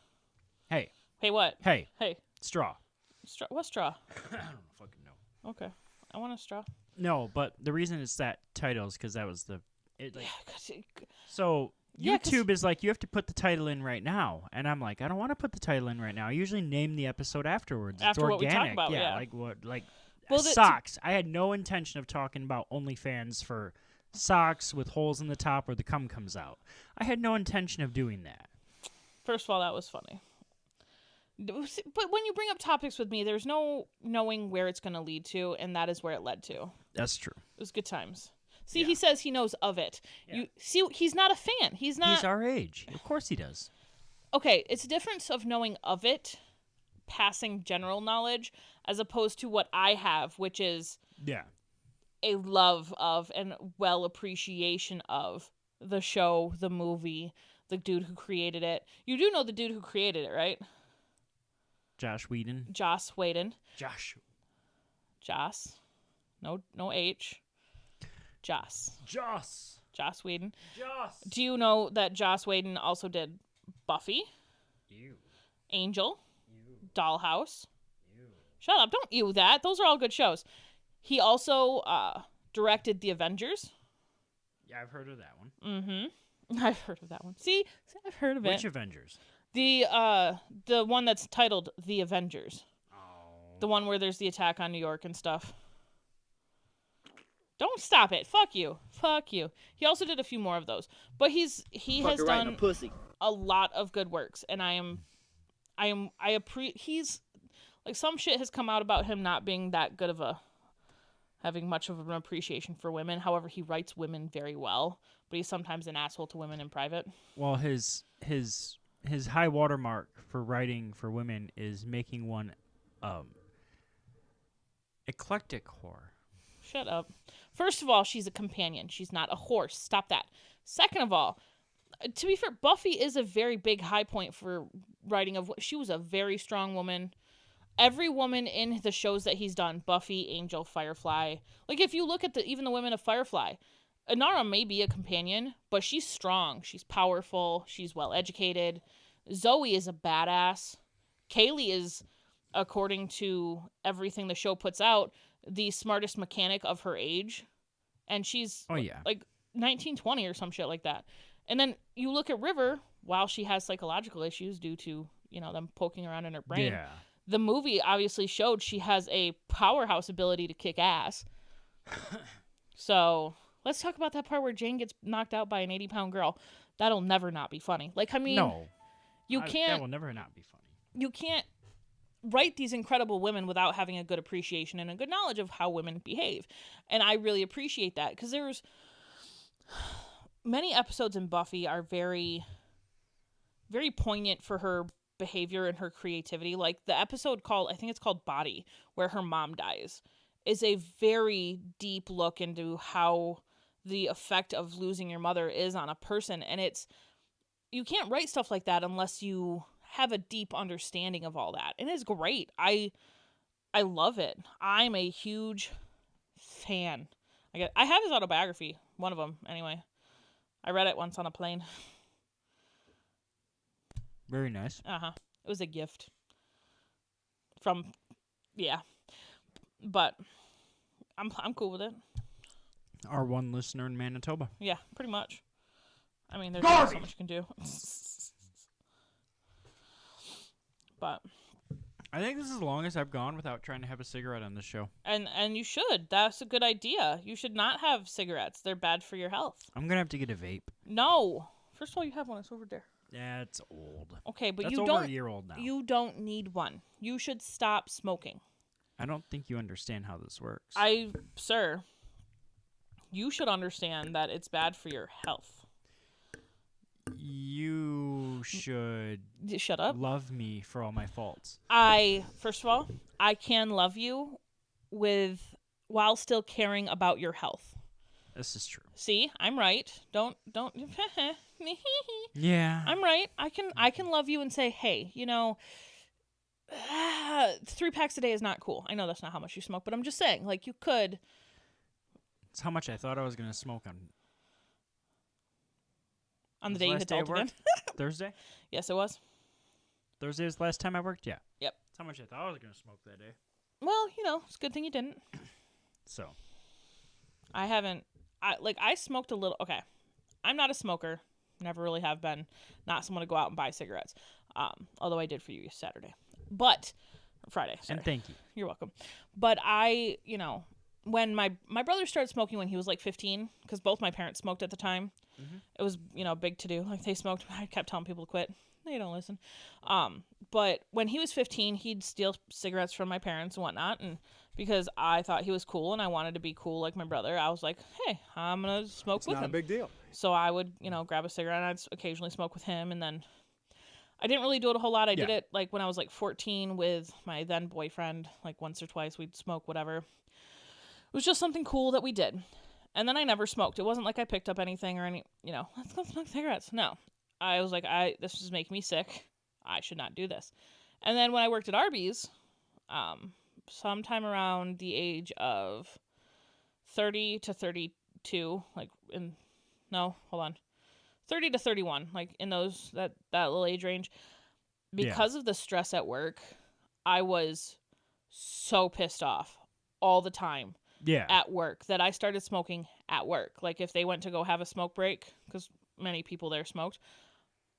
Hey. Hey, what? Hey. Hey. Straw. What straw? I don't fucking know. Okay. I want a straw. No, but the reason it's that title is because that was the... So... Yeah, YouTube is like, you have to put the title in right now. And I'm like, I don't want to put the title in right now. I usually name the episode afterwards. After it's what we organic. talk about, yeah. Socks. I had no intention of talking about OnlyFans for socks with holes in the top where the cum comes out. I had no intention of doing that. First of all, that was funny. But when you bring up topics with me, there's no knowing where it's going to lead to, and that is where it led to. That's true. It was good times. See, He says he knows of it. Yeah. You see, he's not a fan. He's our age. Of course he does. Okay, it's a difference of knowing of it, passing general knowledge, as opposed to what I have, which is a love of and well appreciation of the show, the movie, the dude who created it. You do know the dude who created it, right? Joss Whedon. Joss Whedon. Josh. No H. Joss Whedon. Do you know that Joss Whedon also did Buffy? Angel? Dollhouse? Shut up, don't you that. Those are all good shows. He also directed The Avengers. Yeah, I've heard of that one. Mm-hmm. I've heard of that one. See, I've heard of it. Which Avengers? The one that's titled The Avengers. Oh. The one where there's the attack on New York and stuff. Don't stop it. Fuck you. He also did a few more of those. But he has done a lot of good works, and he's like, some shit has come out about him not being that good of having much of an appreciation for women. However, he writes women very well, but he's sometimes an asshole to women in private. Well, his high watermark for writing for women is making one eclectic whore. Shut up. First of all, she's a companion. She's not a horse. Stop that. Second of all, to be fair, Buffy is a very big high point for writing of. She was a very strong woman. Every woman in the shows that he's done, Buffy, Angel, Firefly. Like, if you look at even the women of Firefly, Inara may be a companion, but she's strong. She's powerful. She's well educated. Zoe is a badass. Kaylee is, according to everything the show puts out, the smartest mechanic of her age, and she's like 19, 20 or some shit like that. And then you look at River, while she has psychological issues due to, them poking around in her brain. Yeah. The movie obviously showed she has a powerhouse ability to kick ass. So let's talk about that part where Jane gets knocked out by an 80-pound girl. That'll never not be funny. Like, I mean, no, that will never not be funny. You can't write these incredible women without having a good appreciation and a good knowledge of how women behave. And I really appreciate that, because there's many episodes in Buffy are very, very poignant for her behavior and her creativity. Like the episode I think it's called Body, where her mom dies, is a very deep look into how the effect of losing your mother is on a person. And you can't write stuff like that unless you have a deep understanding of all that. And it's great. I love it. I'm a huge fan. I have his autobiography, one of them anyway. I read it once on a plane. Very nice. It was a gift but I'm cool with it. Our one listener in Manitoba. Yeah, pretty much. I mean, there's only so much you can do. But I think this is the longest I've gone without trying to have a cigarette on the show. And you should. That's a good idea. You should not have cigarettes. They're bad for your health. I'm gonna have to get a vape. No. First of all, you have one. It's over there. Yeah, it's old. Okay, but That's you over don't. a year old now. You don't need one. You should stop smoking. I don't think you understand how this works. Sir, you should understand that it's bad for your health. You should Shut up. love me for all my faults. First of all, I can love you while still caring about your health. This is true. See, I'm right. Don't. Yeah. I'm right. I can love you and say, hey, 3 packs a day is not cool. I know that's not how much you smoke, but I'm just saying, like, you could. It's how much I thought I was gonna smoke on On the day you hit the last day of ultimate. Thursday. Yes, it was. Thursday was the last time I worked. Yeah. Yep. That's how much I thought I was gonna smoke that day. Well, it's a good thing you didn't. So. I haven't. I smoked a little. Okay, I'm not a smoker. Never really have been. Not someone to go out and buy cigarettes. Although I did for you Saturday, but Friday. Sorry. And thank you. You're welcome. But when my brother started smoking when he was like 15, because both my parents smoked at the time. Mm-hmm. It was big to do. Like they smoked. I kept telling people to quit. They don't listen. But when he was 15, he'd steal cigarettes from my parents and whatnot, and because I thought he was cool and I wanted to be cool like my brother, I was like, hey, I'm gonna smoke with him. Not a big deal. So I would, grab a cigarette and I'd occasionally smoke with him, and then I didn't really do it a whole lot. I did it like when I was like 14 with my then boyfriend, like once or twice we'd smoke, whatever. It was just something cool that we did. And then I never smoked. It wasn't like I picked up anything or let's go smoke cigarettes. No. I was like, this is making me sick. I should not do this. And then when I worked at Arby's, sometime around the age of 30 to 32, 30 to 31, like in that little age range, because of the stress at work, I was so pissed off all the time at work that I started smoking at work. Like if they went to go have a smoke break, because many people there smoked,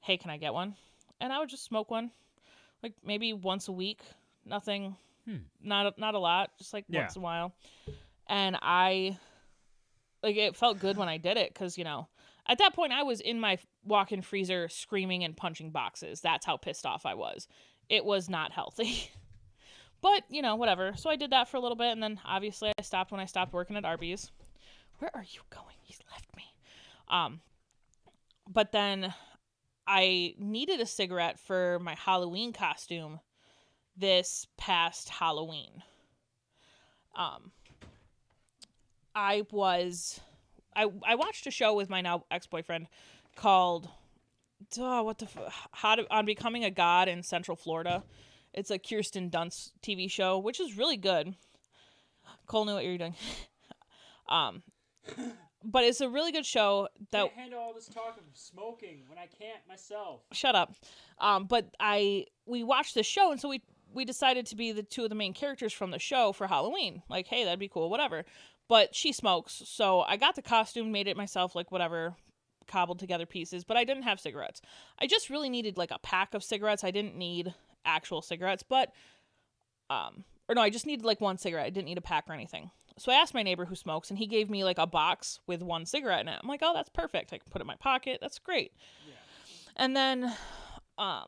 hey, can I get one? And I would just smoke one, like maybe once a week. Nothing, not a lot, just like once in a while. And it felt good when I did it because, at that point I was in my walk-in freezer screaming and punching boxes. That's how pissed off I was. It was not healthy. But, whatever. So I did that for a little bit, and then obviously I stopped when I stopped working at Arby's. Where are you going? He's left me. But then I needed a cigarette for my Halloween costume this past Halloween. I watched a show with my now ex-boyfriend called On Becoming a God in Central Florida. It's a Kirsten Dunst TV show, which is really good. Cole knew what you were doing. But it's a really good show that I can't handle all this talk of smoking when I can't myself. Shut up. But we watched this show, and so we decided to be the two of the main characters from the show for Halloween. Like, hey, that'd be cool, whatever. But she smokes, so I got the costume, made it myself, like whatever, cobbled together pieces, but I didn't have cigarettes. I just really needed like a pack of cigarettes. I didn't need actual cigarettes, but I just needed like one cigarette. I didn't need a pack or anything. So I asked my neighbor who smokes, and he gave me like a box with one cigarette in it. I'm like, oh, that's perfect. I can put it in my pocket. That's great. Yeah. And then I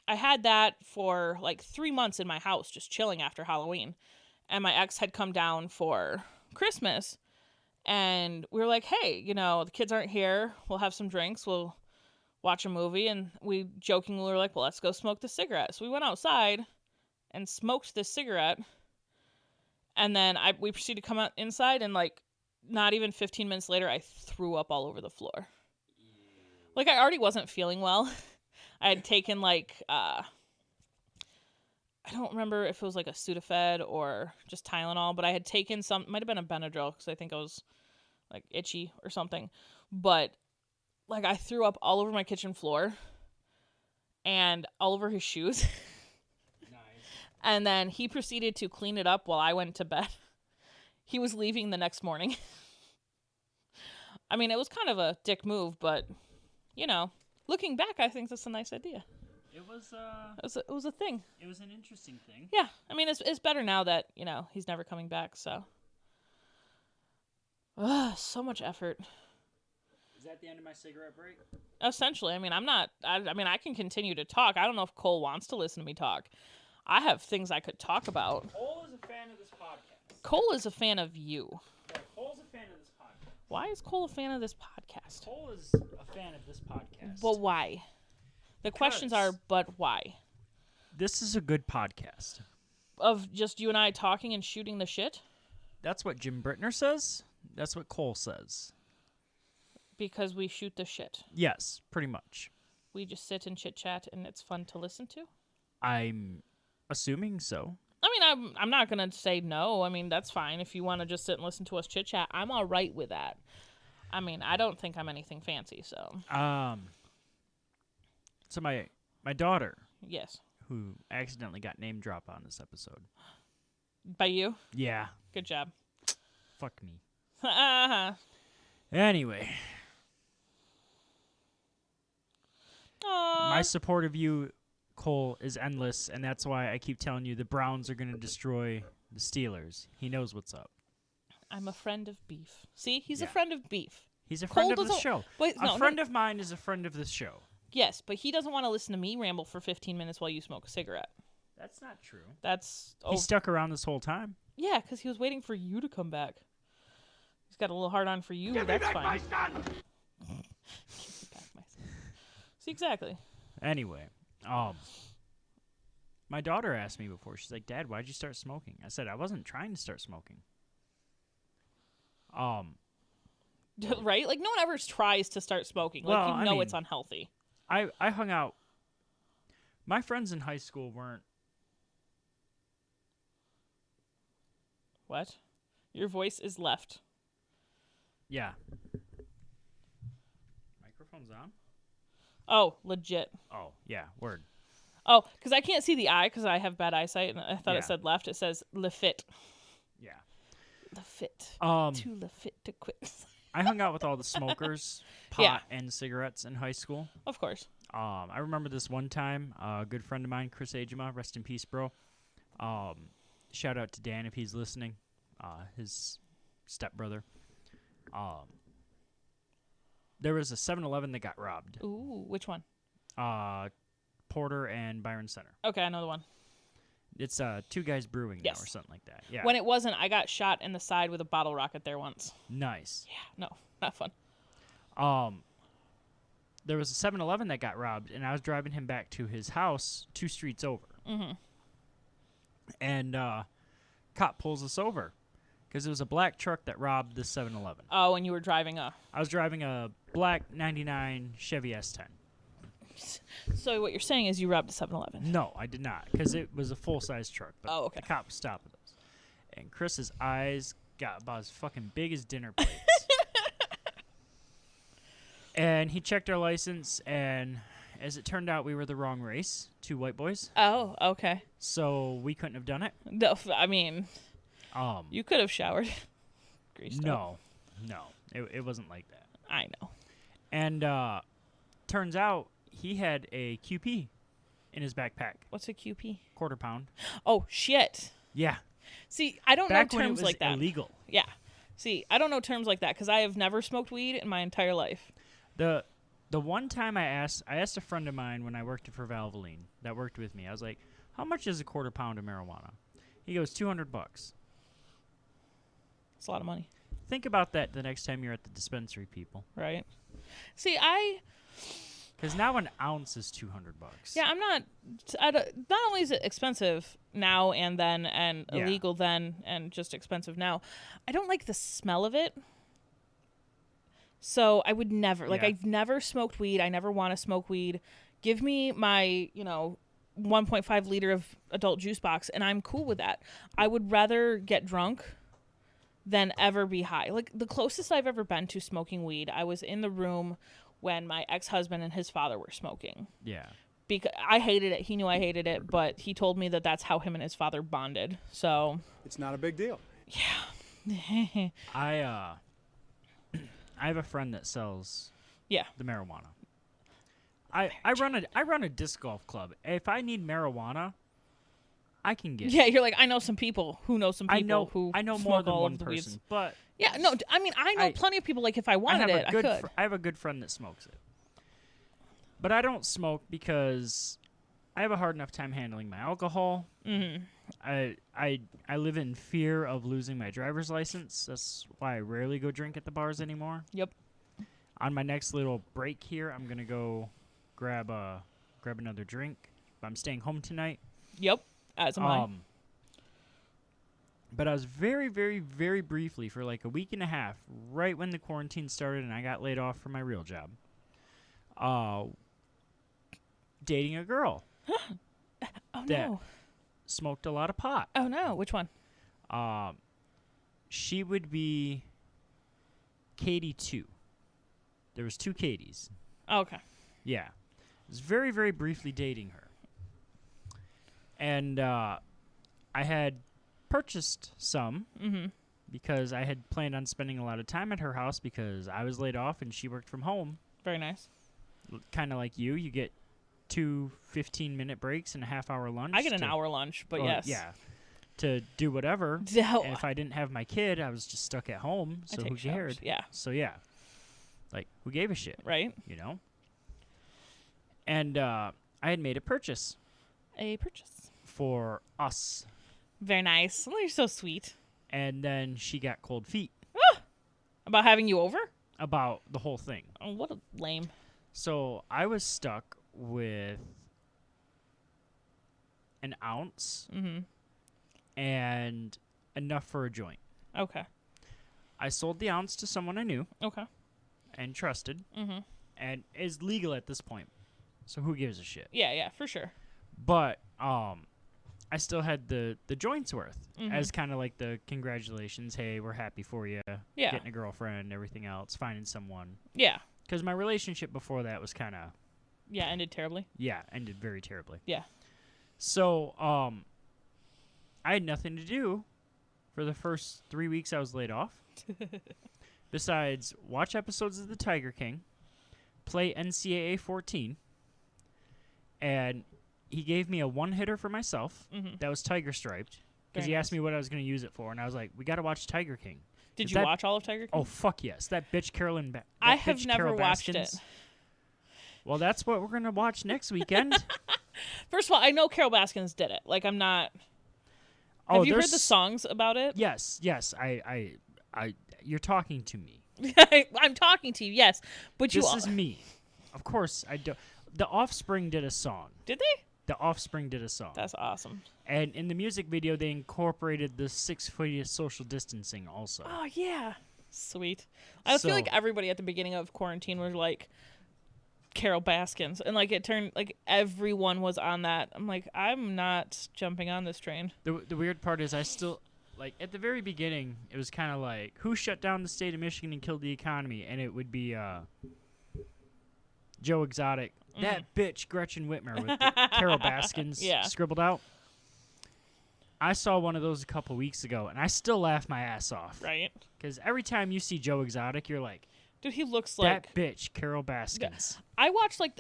had that for like 3 months in my house, just chilling after Halloween. And my ex had come down for Christmas, and we were like, hey, the kids aren't here. We'll have some drinks. We'll watch a movie. And we jokingly were like, well, let's go smoke the cigarette. So we went outside and smoked this cigarette. And then we proceeded to come out inside, and like not even 15 minutes later, I threw up all over the floor. Like I already wasn't feeling well. I had taken like, I don't remember if it was like a Sudafed or just Tylenol, but I had taken might have been a Benadryl because I think I was like itchy or something. But like I threw up all over my kitchen floor and all over his shoes. And then he proceeded to clean it up while I went to bed. He was leaving the next morning. I mean, it was kind of a dick move, but, looking back, I think that's a nice idea. It was It was a thing. it was an interesting thing. Yeah, I mean, it's better now that, he's never coming back, so. Ugh, so much effort. Is that the end of my cigarette break? Essentially, I mean, I can continue to talk. I don't know if Cole wants to listen to me talk. I have things I could talk about. Cole is a fan of this podcast. Cole is a fan of you. Yeah, Cole's a fan of this podcast. Why is Cole a fan of this podcast? Cole is a fan of this podcast. Well, why? The questions are, but why? This is a good podcast. Of just you and I talking and shooting the shit? That's what Jim Brittner says. That's what Cole says. Because we shoot the shit. Yes, pretty much. We just sit and chit chat and it's fun to listen to? I'm assuming so. I mean, I'm not going to say no. I mean, that's fine. If you want to just sit and listen to us chit chat, I'm all right with that. I mean, I don't think I'm anything fancy, so. So my daughter, Yes. who accidentally got name drop on this episode. By you? Yeah, Good job. fuck me. Uh-huh. Anyway, Aww. my support of you, Cole, is endless, and that's why I keep telling you the Browns are going to destroy the Steelers. He knows what's up. I'm a friend of beef. See? He's a Yeah. friend of beef. He's a Cole friend of the doesn't- show. Wait, A no, friend of mine is a friend of this show. Yes, but he doesn't want to listen to me ramble for 15 minutes while you smoke a cigarette. That's not true. That's... He stuck around this whole time. Yeah, because he was waiting for you to come back. He's got a little hard on for you, but that's fine. Give me back my son. See, exactly. Anyway, my daughter asked me before. She's like, "Dad, why'd you start smoking?" I said, "I wasn't trying to start smoking." Right? Like, no one ever tries to start smoking. Like, Well, you I know mean- it's unhealthy. I hung out. My friends in high school weren't. What? Your voice is left. Yeah. Microphone's on? Oh, legit. Oh, yeah, word. Oh, because I can't see the eye because I have bad eyesight, and I thought Yeah. it said left. It says Lafit. Yeah. Lafit. Um, Too Lafit to quit. I hung out with all the smokers, pot Yeah. and cigarettes in high school. Of course. I remember this one time, a good friend of mine, Chris Ajima, rest in peace, bro. Shout out to Dan if he's listening, his stepbrother. There was a 7-Eleven that got robbed. Ooh, which one? Porter and Byron Center. Okay, I know the one. It's Two Guys Brewing now Yes. or something like that. Yeah. When it wasn't, I got shot in the side with a bottle rocket there once. Nice. Yeah, no, not fun. There was a 7-Eleven that got robbed, and I was driving him back to his house 2 streets over. Mm-hmm. And cop pulls us over because it was a black truck that robbed the 7-Eleven. Oh, and you were driving a... I was driving a black 99 Chevy S10. So what you're saying is you robbed a 7-Eleven. No, I did not, because it was a full-size truck. But Oh, okay. The cop was stopping us. And Chris's eyes got about as fucking big as dinner plates. And he checked our license, and as it turned out, we were the wrong race, 2 white boys. Oh, okay. So we couldn't have done it. No, I mean, you could have showered. Greased up. No. It wasn't like that. I know. And turns out he had a QP in his backpack, What's a QP? quarter pound. Oh, shit. Yeah. See, I don't Back know when it terms was like that. illegal. Yeah. See, I don't know terms like that because I have never smoked weed in my entire life. The one time I asked a friend of mine when I worked for Valvoline that worked with me. I was like, "How much is a quarter pound of marijuana?" He goes, $200. It's a lot of money, Think about that the next time you're at the dispensary, people. right? See, Because now an ounce is $200. yeah, I'm not. Not only is it expensive now and then, and Yeah. illegal then, and just expensive now, I don't like the smell of it. So I would never, like, Yeah. I've never smoked weed. I never want to smoke weed. Give me my, 1.5 liter of adult juice box, and I'm cool with that. I would rather get drunk than ever be high. Like, the closest I've ever been to smoking weed, I was in the room when my ex-husband and his father were smoking. Yeah. Because I hated it. He knew I hated it, but he told me that that's how him and his father bonded. So, It's not a big deal. I have a friend that sells yeah. the marijuana. I run a disc golf club. If I need marijuana, I can get. Yeah, you're like, I know some people who know some people who I know smoke more than all one of the person, weeds. but Yeah, no, I mean, I know plenty of people. Like, if I wanted it, I could. I have a good friend that smokes it, but I don't smoke because I have a hard enough time handling my alcohol. Mm-hmm. I live in fear of losing my driver's license. That's why I rarely go drink at the bars anymore. Yep. On my next little break here, I'm gonna go grab another drink. But I'm staying home tonight. Yep. As am I. But I was very, very, very briefly for like a week and a half, right when the quarantine started and I got laid off from my real job, dating a girl Oh that no. smoked a lot of pot. Oh no. Which one? She would be Katie 2. There was 2 Katies. Oh, okay. Yeah. I was very, very briefly dating her. And I had purchased some because I had planned on spending a lot of time at her house because I was laid off and she worked from home. Very nice. Kind of like you. You get 2 15-minute breaks and a half-hour lunch. I get an hour lunch, but yes. Yeah. To do whatever. No. And if I didn't have my kid, I was just stuck at home. So I take who cared? showers. Yeah. So yeah. Like, who gave a shit? Right. You know? And I had made a purchase A purchase. for us. Very nice. Oh, you're so sweet. And then she got cold feet About having you over? about the whole thing. Oh, what a lame. So I was stuck with an ounce and enough for a joint. Okay. I sold the ounce to someone I knew Okay. and trusted and is legal at this point. So who gives a shit? Yeah, for sure. But I still had the joints worth as kind of like the congratulations. Hey, we're happy for you. Yeah. Getting a girlfriend, everything else, finding someone. Yeah. Because my relationship before that was kind of, Yeah, ended terribly. ended very terribly. Yeah. So I had nothing to do for the first 3 weeks I was laid off. Besides watch episodes of The Tiger King, play NCAA 14, and he gave me a one-hitter for myself that was tiger striped because Very he asked nice. me what I was going to use it for, and I was like, we got to watch Tiger King. Did Is you that- watch all of Tiger King? Oh, fuck yes. That bitch Carolyn I have never watched it. Well, that's what we're going to watch next weekend. First of all, I know Carol Baskins did it. Like, I'm not. Oh, Have you heard there's- the songs about it? Yes. I you're talking to me. I'm talking to you, yes. But you This all. is me. Of course, I do. The Offspring did a song. Did they? The Offspring did a song. That's awesome. And in the music video, they incorporated the 6 foot social distancing also. Oh, yeah. Sweet. I feel like So- everybody at the beginning of quarantine was like Carol Baskins. And, like, it turned, like, everyone was on that. I'm like, I'm not jumping on this train. The weird part is I still, like, at the very beginning, it was kind of like, who shut down the state of Michigan and killed the economy? And it would be Joe Exotic. That bitch Gretchen Whitmer with the Carol Baskins Yeah. scribbled out. I saw one of those a couple weeks ago, and I still laugh my ass off. Right? Because every time you see Joe Exotic, you're like, Dude, he looks like. that bitch Carol Baskins. I watched, like,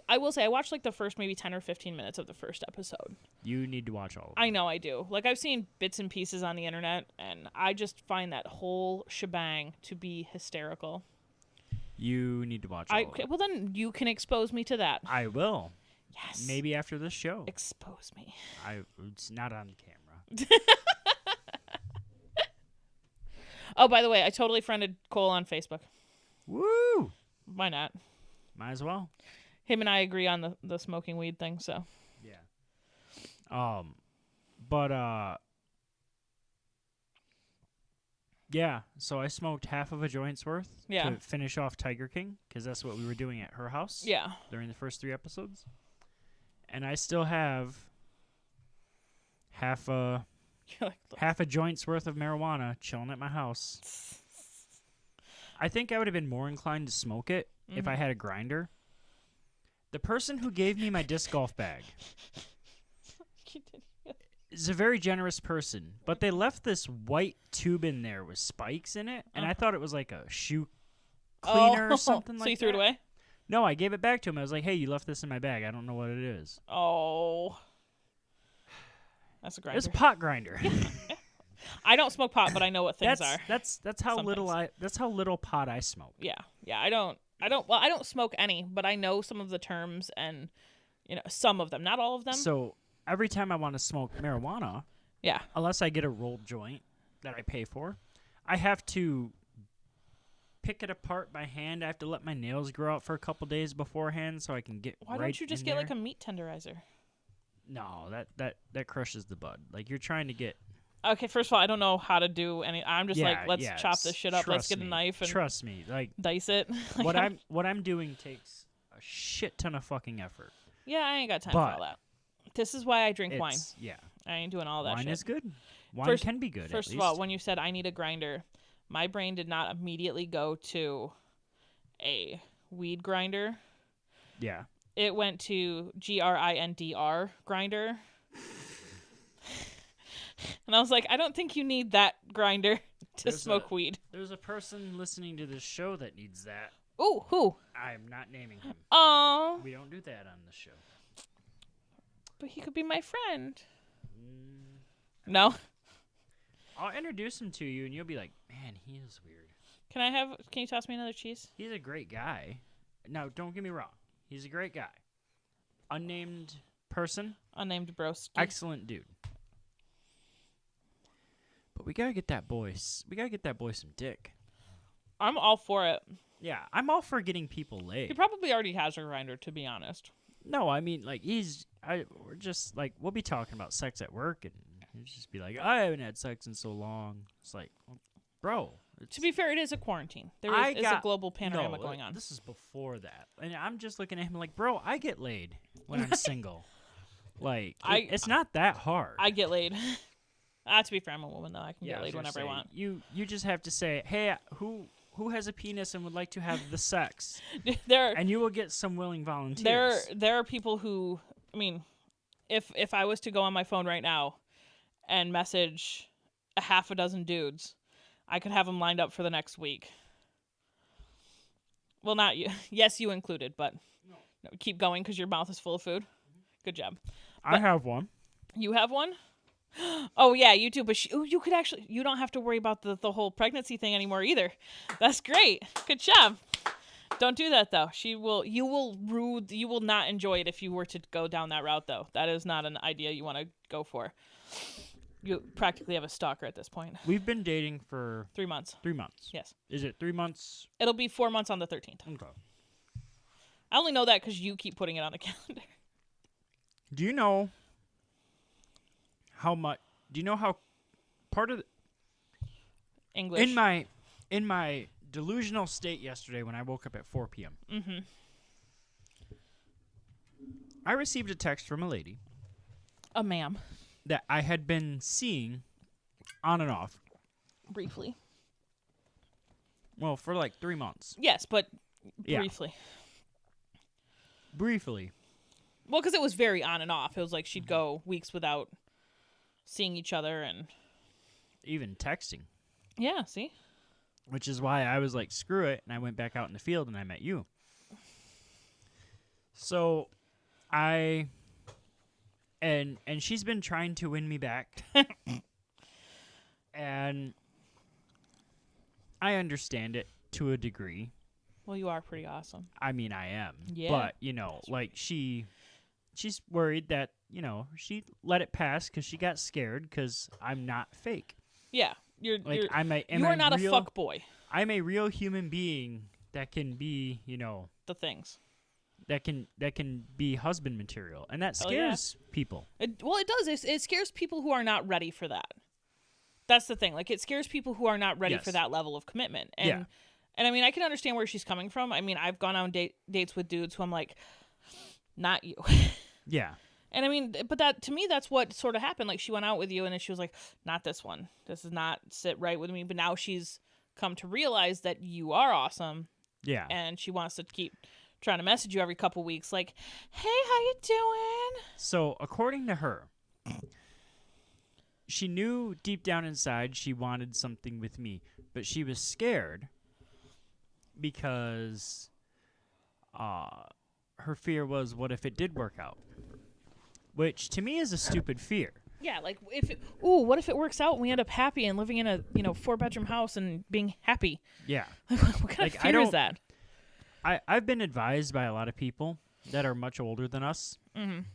the first maybe 10 or 15 minutes of the first episode. You need to watch all of it. I know I do. Like, I've seen bits and pieces on the internet, and I just find that whole shebang to be hysterical. You need to watch all of Okay, it. well, then you can expose me to that. I will. Yes. Maybe after this show. Expose me. It's not on camera. Oh, by the way, I totally friended Cole on Facebook. Woo! Why not? Might as well. Him and I agree on the smoking weed thing, so. Yeah. But yeah. So I smoked half of a joint's worth Yeah. to finish off Tiger King because that's what we were doing at her house. Yeah. During the first 3 episodes, and I still have half a You're like, "Look." half a joint's worth of marijuana chilling at my house. I think I would have been more inclined to smoke it if I had a grinder. The person who gave me my disc golf bag is a very generous person, but they left this white tube in there with spikes in it, and I thought it was like a shoe cleaner or something like that. So you threw it away? No, I gave it back to him. I was like, hey, you left this in my bag. I don't know what it is. Oh. That's a grinder. It's a pot grinder. I don't smoke pot, but I know what things are. That's how Some little things. that's how little pot I smoke. Yeah. I don't smoke any, but I know some of the terms and some of them, not all of them. So every time I want to smoke marijuana, Yeah. unless I get a rolled joint that I pay for, I have to pick it apart by hand. I have to let my nails grow out for a couple days beforehand so I can get Why right don't you just in get there. like a meat tenderizer? No, that crushes the bud. Like you're trying to get Okay, first of all, I don't know how to do any. I'm just like, let's yeah, chop this shit up. Let's trust get a me. knife and Trust me. Like dice it. Like, what I'm doing takes a shit ton of fucking effort. Yeah, I ain't got time But for all that. This is why I drink wine. Yeah. I ain't doing all that Wine shit. is good. Wine First- can be good. First at of all, least. when you said I need a grinder, my brain did not immediately go to a weed grinder. Yeah. It went to GRINDR grinder. And I was like, I don't think you need that grinder to There's smoke weed. There's a person listening to this show that needs that. Ooh, who? I'm not naming him. Oh, We don't do that on the show. but he could be my friend. Mm, No? I'll introduce him to you, and you'll be like, "Man, he is weird. Can you toss me another cheese? He's a great guy." Now, don't get me wrong. He's a great guy. Unnamed person, Unnamed broski. excellent dude. But we gotta get that boy. We gotta get that boy some dick. I'm all for it. Yeah, I'm all for getting people laid. He probably already has a grinder, to be honest. No, I mean, like, we're just, like, we'll be talking about sex at work, and he'll just be like, I haven't had sex in so long. It's like, bro. To be fair, it is a quarantine. There is a global panorama going on. This is before that. And I'm just looking at him like, bro, I get laid when I'm single. Like, it's not that hard. I get laid. To be fair, I'm a woman, though. I can get laid whenever I want. You just have to say, hey, who has a penis and would like to have the sex? And you will get some willing volunteers. There are people who, I mean, if I was to go on my phone right now and message a half a dozen dudes, I could have them lined up for the next week. Well, not you. Yes, you included, but no, keep going because your mouth is full of food. Good job. I have one. You have one? Oh, yeah, you do. But you could actually, you don't have to worry about the whole pregnancy thing anymore either. That's great. Good job. Don't do that, though. You will not enjoy it if you were to go down that route, though. That is not an idea you want to go for. You practically have a stalker at this point. We've been dating for 3 months. 3 months. Yes. Is it 3 months? It'll be 4 months on the 13th. Okay. I only know that because you keep putting it on the calendar. Do you know how much? Do you know how part of the, English. in my delusional state yesterday when I woke up at 4 p.m. Mm-hmm. I received a text from a lady A ma'am. that I had been seeing on and off. Briefly. Well, for like 3 months. Yes, but Yeah. briefly. Briefly. Well, because it was very on and off. It was like she'd go weeks without seeing each other and... Even texting. Yeah, see? Which is why I was like, screw it, and I went back out in the field and I met you. So, and she's been trying to win me back. And I understand it to a degree. Well, you are pretty awesome. I mean, I am. Yeah. But, like she's worried that, she let it pass because she got scared because I'm not fake. Yeah. You are not a fuck boy. I'm a real human being that can be, The things. that can be husband material, and that Oh, yeah. scares people. It does. It scares people who are not ready for that. That's the thing. Like, it scares people who are not ready Yes. for that level of commitment. And, Yeah. And I mean, I can understand where she's coming from. I mean, I've gone on dates with dudes who I'm like, not you. Yeah. And I mean, but that, to me, that's what sort of happened. Like, she went out with you and then she was like, not this one. This does not sit right with me. But now she's come to realize that you are awesome. Yeah. And she wants to keep trying to message you every couple weeks. Like, hey, how you doing? So, according to her, she knew deep down inside she wanted something with me, but she was scared because her fear was, what if it did work out? Which to me is a stupid fear. Yeah, like what if it works out and we end up happy and living in a 4-bedroom house and being happy? Yeah. What kind Like, of fear is that? I've been advised by a lot of people that are much older than us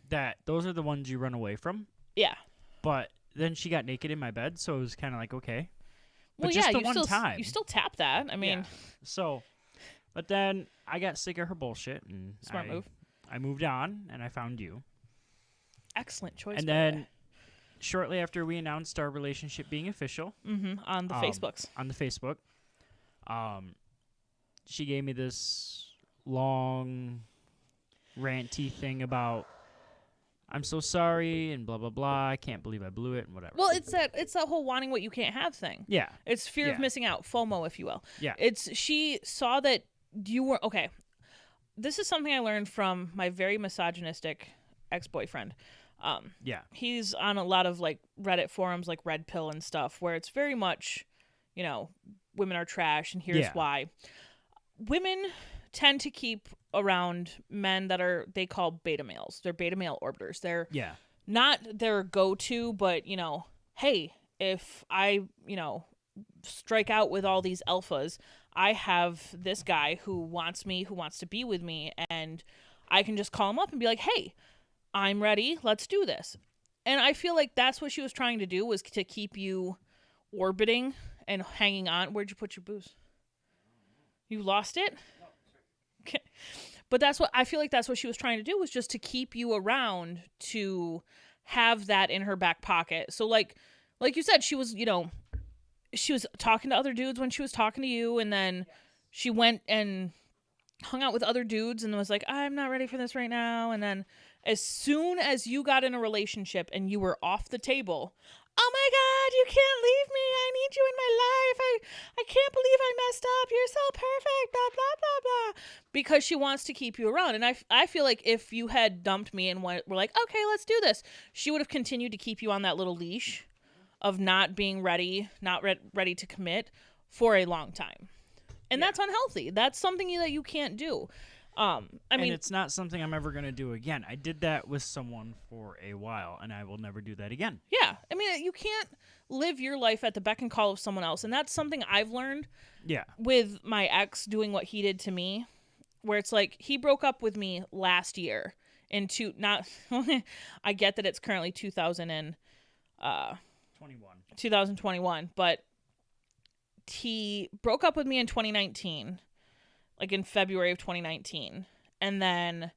that those are the ones you run away from. Yeah. But then she got naked in my bed, so it was kind of like, okay. But Well, just yeah, the one time. you still tap that. I mean, Yeah. So, but then I got sick of her bullshit, and Smart move. I moved on, and I found you. excellent choice. And by the way. then shortly after we announced our relationship being official on the Facebooks. on the Facebook, she gave me this long ranty thing about I'm so sorry and blah blah blah. I can't believe I blew it and whatever. Well, it's that whole wanting what you can't have thing. Yeah. It's fear of Yeah. missing out, FOMO, if you will. Yeah. She saw that you were okay. This is something I learned from my very misogynistic ex-boyfriend. Yeah. He's on a lot of like Reddit forums, like Red Pill and stuff, where it's very much, women are trash, and here's Yeah. why. Women tend to keep around men that they call beta males. They're beta male orbiters. They're Yeah. not their go-to, but hey, if I strike out with all these alphas, I have this guy who wants me, who wants to be with me, and I can just call him up and be like, hey, I'm ready, let's do this. And I feel like that's what she was trying to do, was to keep you orbiting and hanging on. Where'd you put your booze? You lost it? Okay. But I feel like that's what she was trying to do, was just to keep you around, to have that in her back pocket. So like you said, she was talking to other dudes when she was talking to you, and then she went and hung out with other dudes and was like, I'm not ready for this right now. And then as soon as you got in a relationship and you were off the table, oh my God, you can't leave me. I need you in my life. I can't believe I messed up. You're so perfect, blah, blah, blah, blah. Because she wants to keep you around. And I feel like if you had dumped me and were like, okay, let's do this, she would have continued to keep you on that little leash of not being ready, not ready to commit for a long time. And that's unhealthy. That's something that you can't do. I mean, it's not something I'm ever going to do again. I did that with someone for a while, and I will never do that again. Yeah. I mean, you can't live your life at the beck and call of someone else. And that's something I've learned Yeah. with my ex doing what he did to me, where it's like he broke up with me last year I get that it's currently 2021, but he broke up with me in 2019, like in February of 2019. And then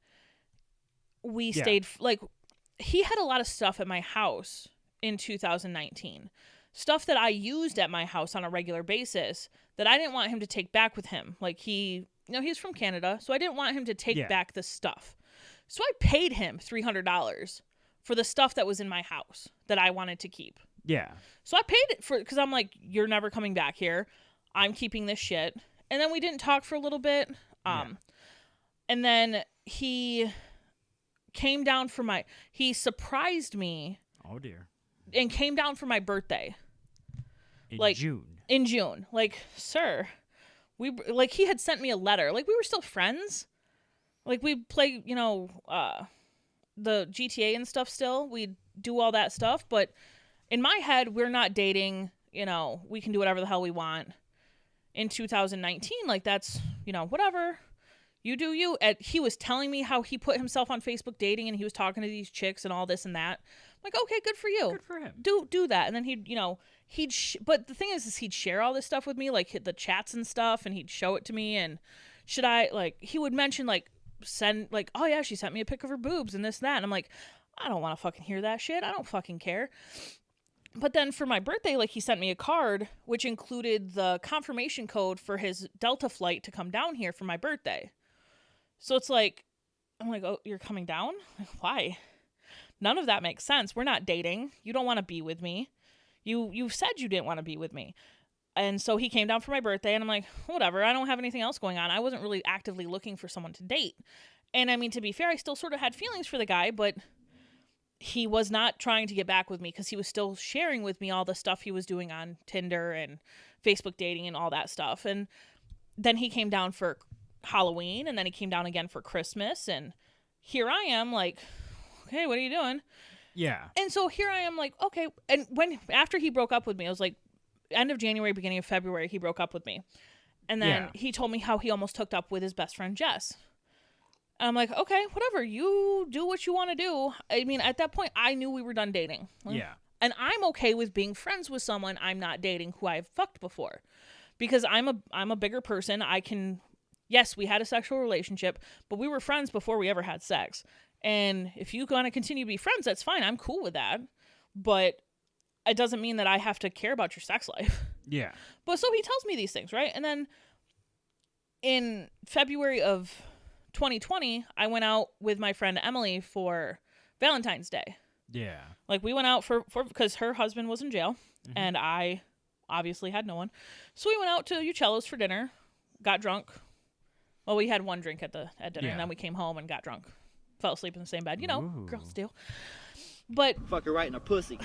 we stayed, like, he had a lot of stuff at my house in 2019. Stuff that I used at my house on a regular basis that I didn't want him to take back with him. Like, he's from Canada, so I didn't want him to take back the stuff. So I paid him $300 for the stuff that was in my house that I wanted to keep. Yeah. So I paid it because I'm like, you're never coming back here. I'm keeping this shit. And then we didn't talk for a little bit. And then he came down he surprised me. Oh, dear. And came down for my birthday. In June. In June. Like, sir, he had sent me a letter. Like, we were still friends. Like, we play, the GTA and stuff still. We do all that stuff. But in my head, we're not dating. We can do whatever the hell we want. In 2019, like, that's, whatever. You do you. He was telling me how he put himself on Facebook dating, and he was talking to these chicks and all this and that. I'm like, okay, good for you. Good for him. Do that. And then but the thing is he'd share all this stuff with me, like the chats and stuff, and he'd show it to me. And he would mention, like, send, like, oh yeah, she sent me a pic of her boobs and this and that. And I'm like, I don't want to fucking hear that shit. I don't fucking care. But then for my birthday, like, he sent me a card which included the confirmation code for his Delta flight to come down here for my birthday. So it's like, I'm like, oh, you're coming down? Like, why? None of that makes sense. We're not dating. You don't want to be with me. You said you didn't want to be with me. And so he came down for my birthday, and I'm like, whatever. I don't have anything else going on. I wasn't really actively looking for someone to date. And I mean, to be fair, I still sort of had feelings for the guy, but he was not trying to get back with me because he was still sharing with me all the stuff he was doing on Tinder and Facebook dating and all that stuff. And then he came down for Halloween, and then he came down again for Christmas, and here I am like, okay, what are you doing? Yeah. And so here I am like, okay. And after he broke up with me, it was like end of January, beginning of February, he broke up with me. And then he told me how he almost hooked up with his best friend, Jess. And I'm like, okay, whatever. You do what you want to do. I mean, at that point, I knew we were done dating. Yeah. And I'm okay with being friends with someone I'm not dating who I've fucked before. Because I'm a bigger person. I can, yes, we had a sexual relationship, but we were friends before we ever had sex. And if you want to continue to be friends, that's fine. I'm cool with that. But it doesn't mean that I have to care about your sex life. Yeah. But so he tells me these things, right? And then in February of 2020, I went out with my friend Emily for Valentine's Day. Yeah. Like we went out for because her husband was in jail and I obviously had no one. So we went out to Uccello's for dinner, got drunk. Well, we had one drink at dinner and then we came home and got drunk. Fell asleep in the same bed. You know, Ooh. girls do. But Fuck her right in her pussy.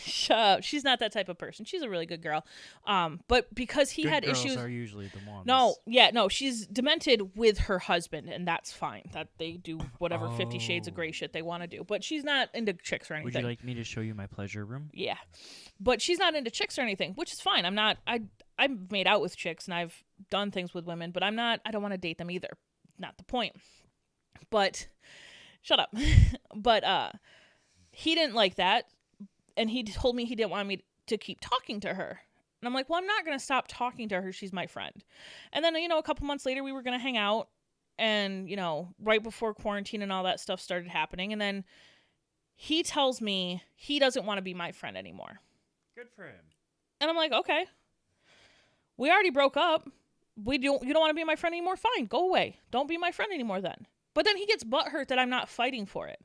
shut up. She's not that type of person. She's a really good girl. But because he Good had girls issues. are usually the ones. No, she's demented with her husband, and that's fine. That they do whatever 50 Shades of Grey shit they want to do. But she's not into chicks or anything. Would you like me to show you my pleasure room? Yeah. But she's not into chicks or anything, which is fine. I've made out with chicks and I've done things with women, but I don't want to date them either. Not the point. But shut up. But he didn't like that, and he told me he didn't want me to keep talking to her. And I'm like, well, I'm not going to stop talking to her. She's my friend. And then, a couple months later, we were going to hang out, and, right before quarantine and all that stuff started happening. And then he tells me he doesn't want to be my friend anymore. Good for him. And I'm like, okay, we already broke up. You don't want to be my friend anymore? Fine, go away. Don't be my friend anymore then. But then he gets butthurt that I'm not fighting for it.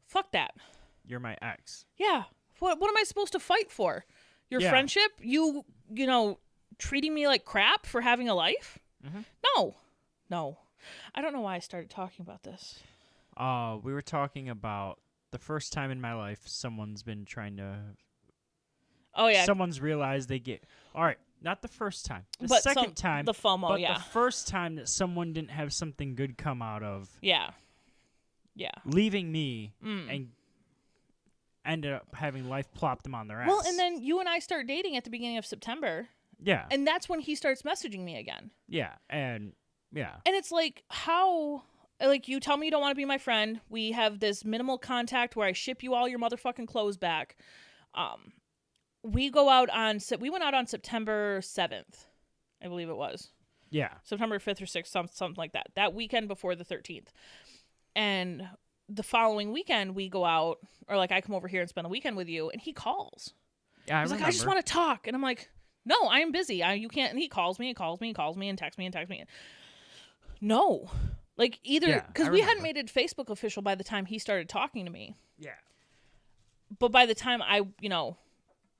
Fuck that. You're my ex. Yeah. What am I supposed to fight for? Your friendship? You treating me like crap for having a life? No. I don't know why I started talking about this. We were talking about the first time in my life someone's been trying to... Oh, yeah. Someone's realized they get... All right, not the first time. The But second time. The FOMO, but yeah. the first time that someone didn't have something good come out of... Yeah. Yeah. Leaving me and ended up having life plop them on their ass. Well, and then you and I start dating at the beginning of September. Yeah. And that's when he starts messaging me again. Yeah. And yeah. And it's like, how... Like, you tell me you don't want to be my friend. We have this minimal contact where I ship you all your motherfucking clothes back. We went out on September 7th, I believe it was. Yeah. September 5th or 6th, something like that. That weekend before the 13th. And the following weekend, we go out, or like I come over here and spend the weekend with you, and he calls. Yeah, He's like, I just want to talk. And I'm like, no, I am busy. You can't. And he calls me and texts me and texts me. No. Like, either, because we hadn't made it Facebook official by the time he started talking to me. Yeah. But by the time I,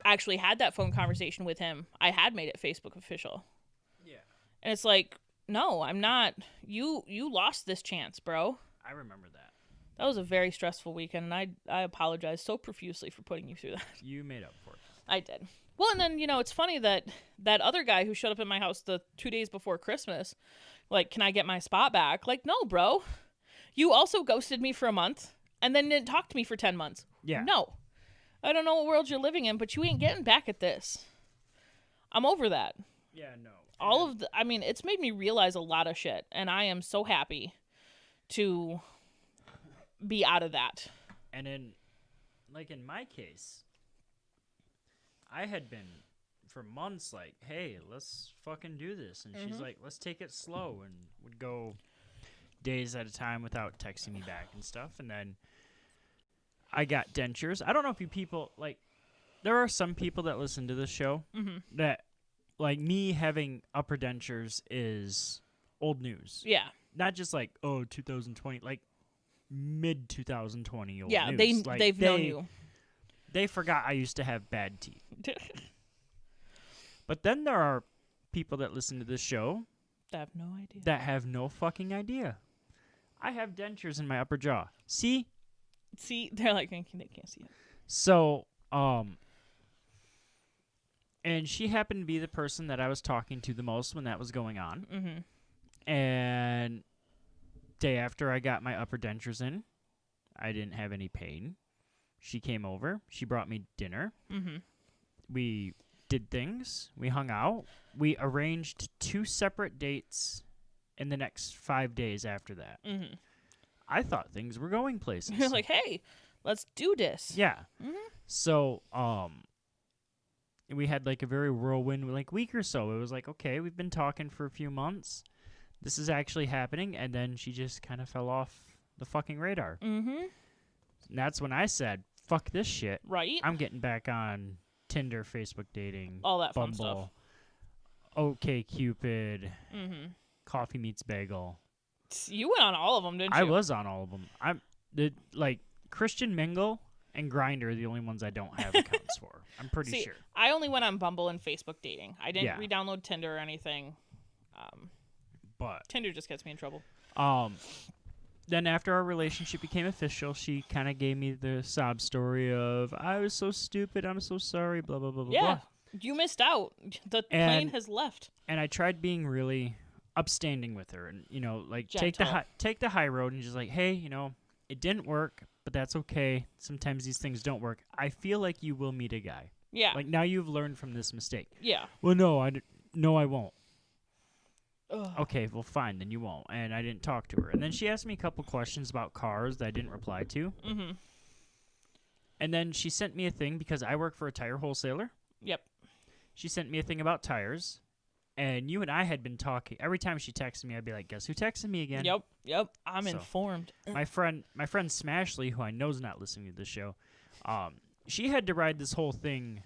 actually had that phone conversation with him, I had made it Facebook official. Yeah. And it's like, no, I'm not. You lost this chance, bro. I remember that. That was a very stressful weekend, and I apologize so profusely for putting you through that. You made up for it. I did. Well, and then, it's funny that other guy who showed up at my house the 2 days before Christmas, like, can I get my spot back? Like, no, bro. You also ghosted me for a month and then didn't talk to me for 10 months. Yeah. No. I don't know what world you're living in, but you ain't getting back at this. I'm over that. Yeah, no. It's made me realize a lot of shit, and I am so happy to be out of that. And in my case, I had been for months like, hey, let's fucking do this. And she's like, let's take it slow, and would go days at a time without texting me back and stuff. And then I got dentures. I don't know if you people, like, there are some people that listen to this show that, like, me having upper dentures is old news. Yeah. Not just like, 2020, like mid 2020 old Yeah, news. they've known you. They forgot I used to have bad teeth. But then there are people that listen to this show I have no idea. that have no fucking idea. I have dentures in my upper jaw. See? They're like, they can't see it. So, and she happened to be the person that I was talking to the most when that was going on. And day after I got my upper dentures in, I didn't have any pain. She came over. She brought me dinner. Mm-hmm. We did things. We hung out. We arranged 2 separate dates in the next 5 days after that. Mm-hmm. I thought things were going places. You're like, hey, let's do this. Yeah. Mm-hmm. So, we had like a very whirlwind like week or so. It was like, okay, we've been talking for a few months. This is actually happening. And then she just kind of fell off the fucking radar. Mm-hmm. And that's when I said, fuck this shit. Right? I'm getting back on Tinder, Facebook dating, All that fun stuff. Bumble, OkCupid, Mm-hmm. Coffee Meets Bagel. You went on all of them, didn't you? I was on all of them. Like Christian Mingle and Grindr are the only ones I don't have accounts for. I'm pretty See, sure. I only went on Bumble and Facebook dating. I didn't Yeah. re-download Tinder or anything. But Tinder just gets me in trouble. then after our relationship became official, she kind of gave me the sob story of, I was so stupid, I'm so sorry, blah, blah, blah, blah, Yeah, blah. you missed out. The plane has left. And I tried being really upstanding with her and, like take the high road and just like, hey, it didn't work, but that's okay. Sometimes these things don't work. I feel like you will meet a guy. Yeah. Like now you've learned from this mistake. Yeah. Well, no, I won't. Ugh. Okay, well, fine, then you won't. And I didn't talk to her. And then she asked me a couple questions about cars that I didn't reply to. Mm-hmm. And then she sent me a thing because I work for a tire wholesaler. Yep. She sent me a thing about tires. And you and I had been talking. Every time she texted me, I'd be like, guess who texted me again? Yep. I'm So, informed. My friend Smashley, who I know is not listening to this show, she had to ride this whole thing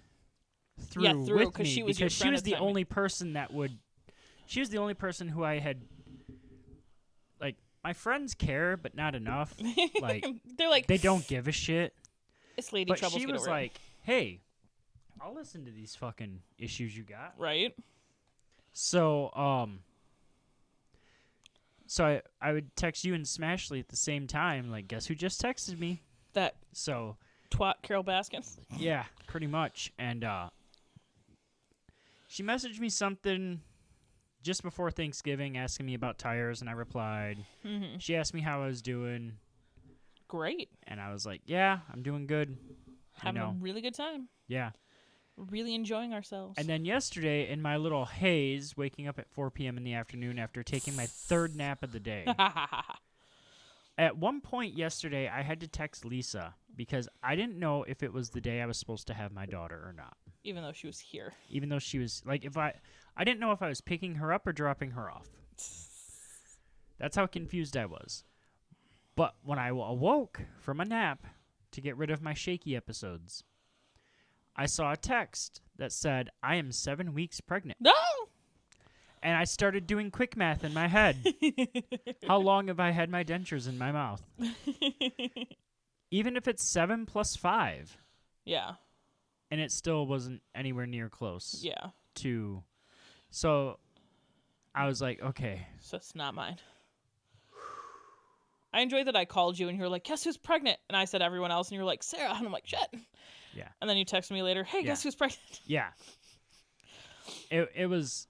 through with me she was your because she friend was at the the time. only person that would. She was the only person who I had. Like my friends care, but not enough. Like They're like, they don't give a shit. It's lady But trouble. she was like, "Hey, I'll listen to these fucking issues you got." right. So, I would text you and Smashley at the same time, like, guess who just texted me? That So, twat Carol Baskins. yeah, pretty much. And she messaged me something just before Thanksgiving asking me about tires, and I replied. Mm-hmm. She asked me how I was doing, Great. and I was like, yeah, I'm doing good. Having a really good time. Yeah. Really enjoying ourselves. And then yesterday, in my little haze, waking up at 4 p.m. in the afternoon after taking my 3rd nap of the day, at one point yesterday, I had to text Lisa because I didn't know if it was the day I was supposed to have my daughter or not. Even though she was here. Even though she was, like, I didn't know if I was picking her up or dropping her off. That's how confused I was. But when I awoke from a nap to get rid of my shaky episodes, I saw a text that said, I am 7 weeks pregnant. No! And I started doing quick math in my head. How long have I had my dentures in my mouth? Even if it's 7 plus 5. Yeah. And it still wasn't anywhere near close Yeah. to. So I was like, okay. So it's not mine. I enjoyed that I called you and you were like, guess who's pregnant? And I said everyone else and you were like, Sarah. And I'm like, shit. Yeah. And then you texted me later, hey, guess who's pregnant? Yeah. It was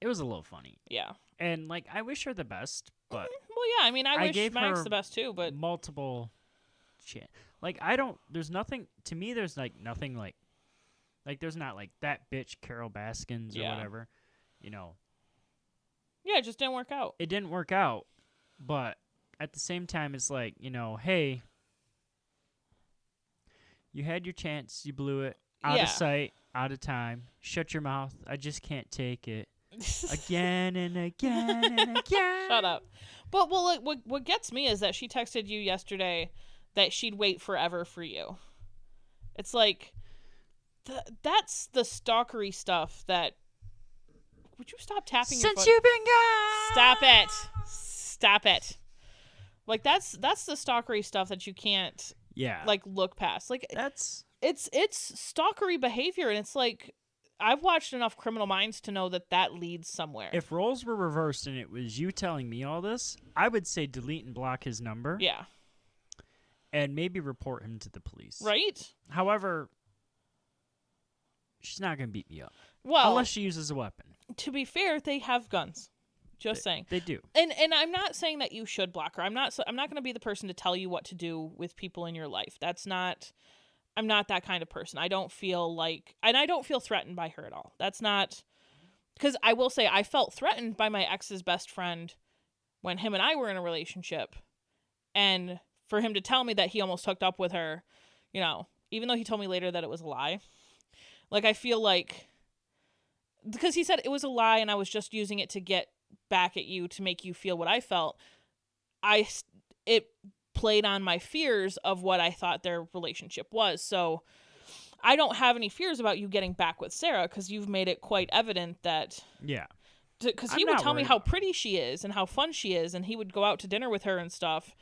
a little funny. Yeah. And, like, I wish her the best, but Well, yeah. I mean, I wish gave Max her the best too, but multiple like, there's nothing, to me, there's, like, nothing, like, there's not, like, that bitch Carol Baskins or Yeah. whatever, yeah, it just didn't work out. It didn't work out, but at the same time, it's like, hey, you had your chance, you blew it, out of sight, out of time, shut your mouth, I just can't take it, again and again and again. Shut up. But well, what gets me is that she texted you yesterday that she'd wait forever for you. It's like, that's the stalkery stuff that... Would you stop tapping your Since foot? you've been gone! Stop it. Stop it. Like, that's the stalkery stuff that you can't, Yeah. like, look past. Like, That's... it's stalkery behavior, and it's like, I've watched enough Criminal Minds to know that leads somewhere. If roles were reversed and it was you telling me all this, I would say delete and block his number. Yeah. And maybe report him to the police. Right? However, she's not going to beat me up. Well, Unless she uses a weapon. to be fair, they have guns. Just saying. They do. And I'm not saying that you should block her. I'm not going to be the person to tell you what to do with people in your life. I'm not that kind of person. I don't feel threatened by her at all. That's not, because I will say I felt threatened by my ex's best friend when him and I were in a relationship, and for him to tell me that he almost hooked up with her, you know, even though he told me later that it was a lie. Like, I feel like, because he said it was a lie and I was just using it to get back at you to make you feel what I felt, it played on my fears of what I thought their relationship was. So I don't have any fears about you getting back with Sarah, because you've made it quite evident that... Yeah. Because he would tell me how pretty she is and how fun she is, and he would go out to dinner with her and stuff.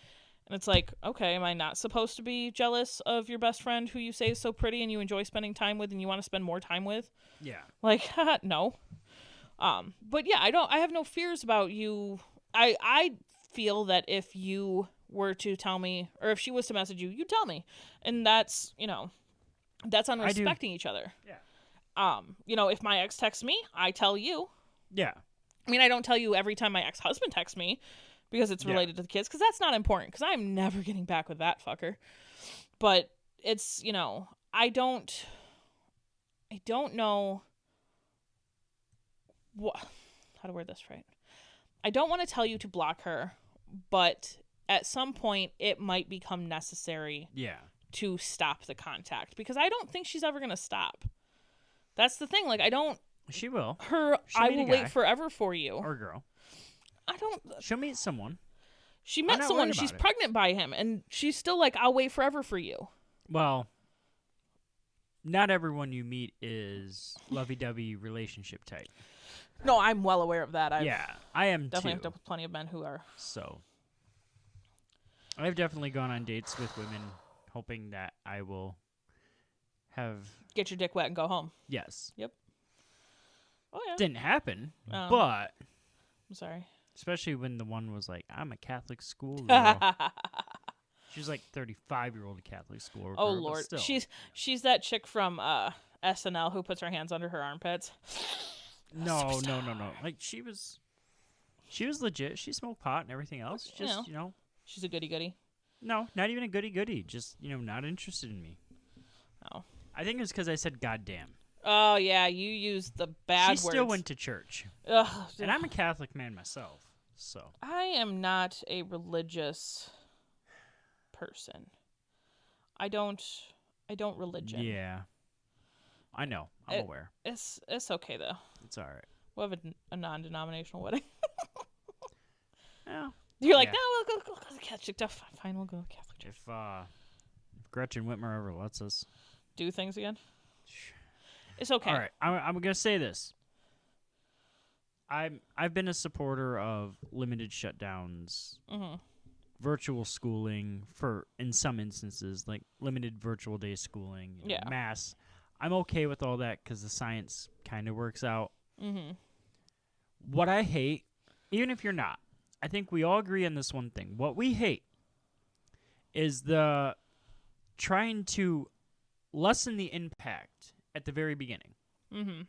And it's like, okay, am I not supposed to be jealous of your best friend who you say is so pretty and you enjoy spending time with and you want to spend more time with? Yeah. Like, no. But yeah, I have no fears about you. I feel that if you were to tell me, or if she was to message you, you tell me. And that's, you know, that's on respecting each other. Yeah. You know, if my ex texts me, I tell you. Yeah. I mean, I don't tell you every time my ex-husband texts me because it's related to the kids, because that's not important, because I'm never getting back with that fucker. But it's, you know, I don't know how to word this right. I don't want to tell you to block her, but at some point it might become necessary to stop the contact, because I don't think she's ever going to stop. That's the thing. Like, She will. I will wait forever for you. Or girl. She'll meet someone. She met someone. She's pregnant by him, and she's still like, I'll wait forever for you. Well, not everyone you meet is lovey-dovey relationship type. No, I'm well aware of that. I am definitely too. hooked up with plenty of men who are. So, I've definitely gone on dates with women hoping that I will get your dick wet and go home. Yes. Yep. Oh, yeah. Didn't happen, but... I'm sorry. Especially when the one was like, I'm a Catholic schoolgirl. She was like 35-year-old Catholic schoolgirl. Oh, Lord. She's that chick from SNL who puts her hands under her armpits. No. Like, she was legit. She smoked pot and everything else. Just, you know. She's a goody-goody. No, not even a goody-goody. Just, you know, not interested in me. Oh. I think it was because I said goddamn. Oh, yeah, you used the bad words. She still went to church. Ugh. And I'm a Catholic man myself, so. I am not a religious person. I don't religion. Yeah. I know. I'm aware. It's okay, though. It's all right. We'll have a non-denominational wedding. Yeah. You're like, no, we'll go to Catholic. Fine, we'll go to Catholic church. If Gretchen Whitmer ever lets us do things again, it's okay. All right, I'm gonna say this. I've been a supporter of limited shutdowns, virtual schooling in some instances, like limited virtual day schooling, mass. I'm okay with all that because the science kind of works out. Mm-hmm. What I hate, even if you're not, I think we all agree on this one thing. What we hate is the trying to lessen the impact at the very beginning. Mm-hmm.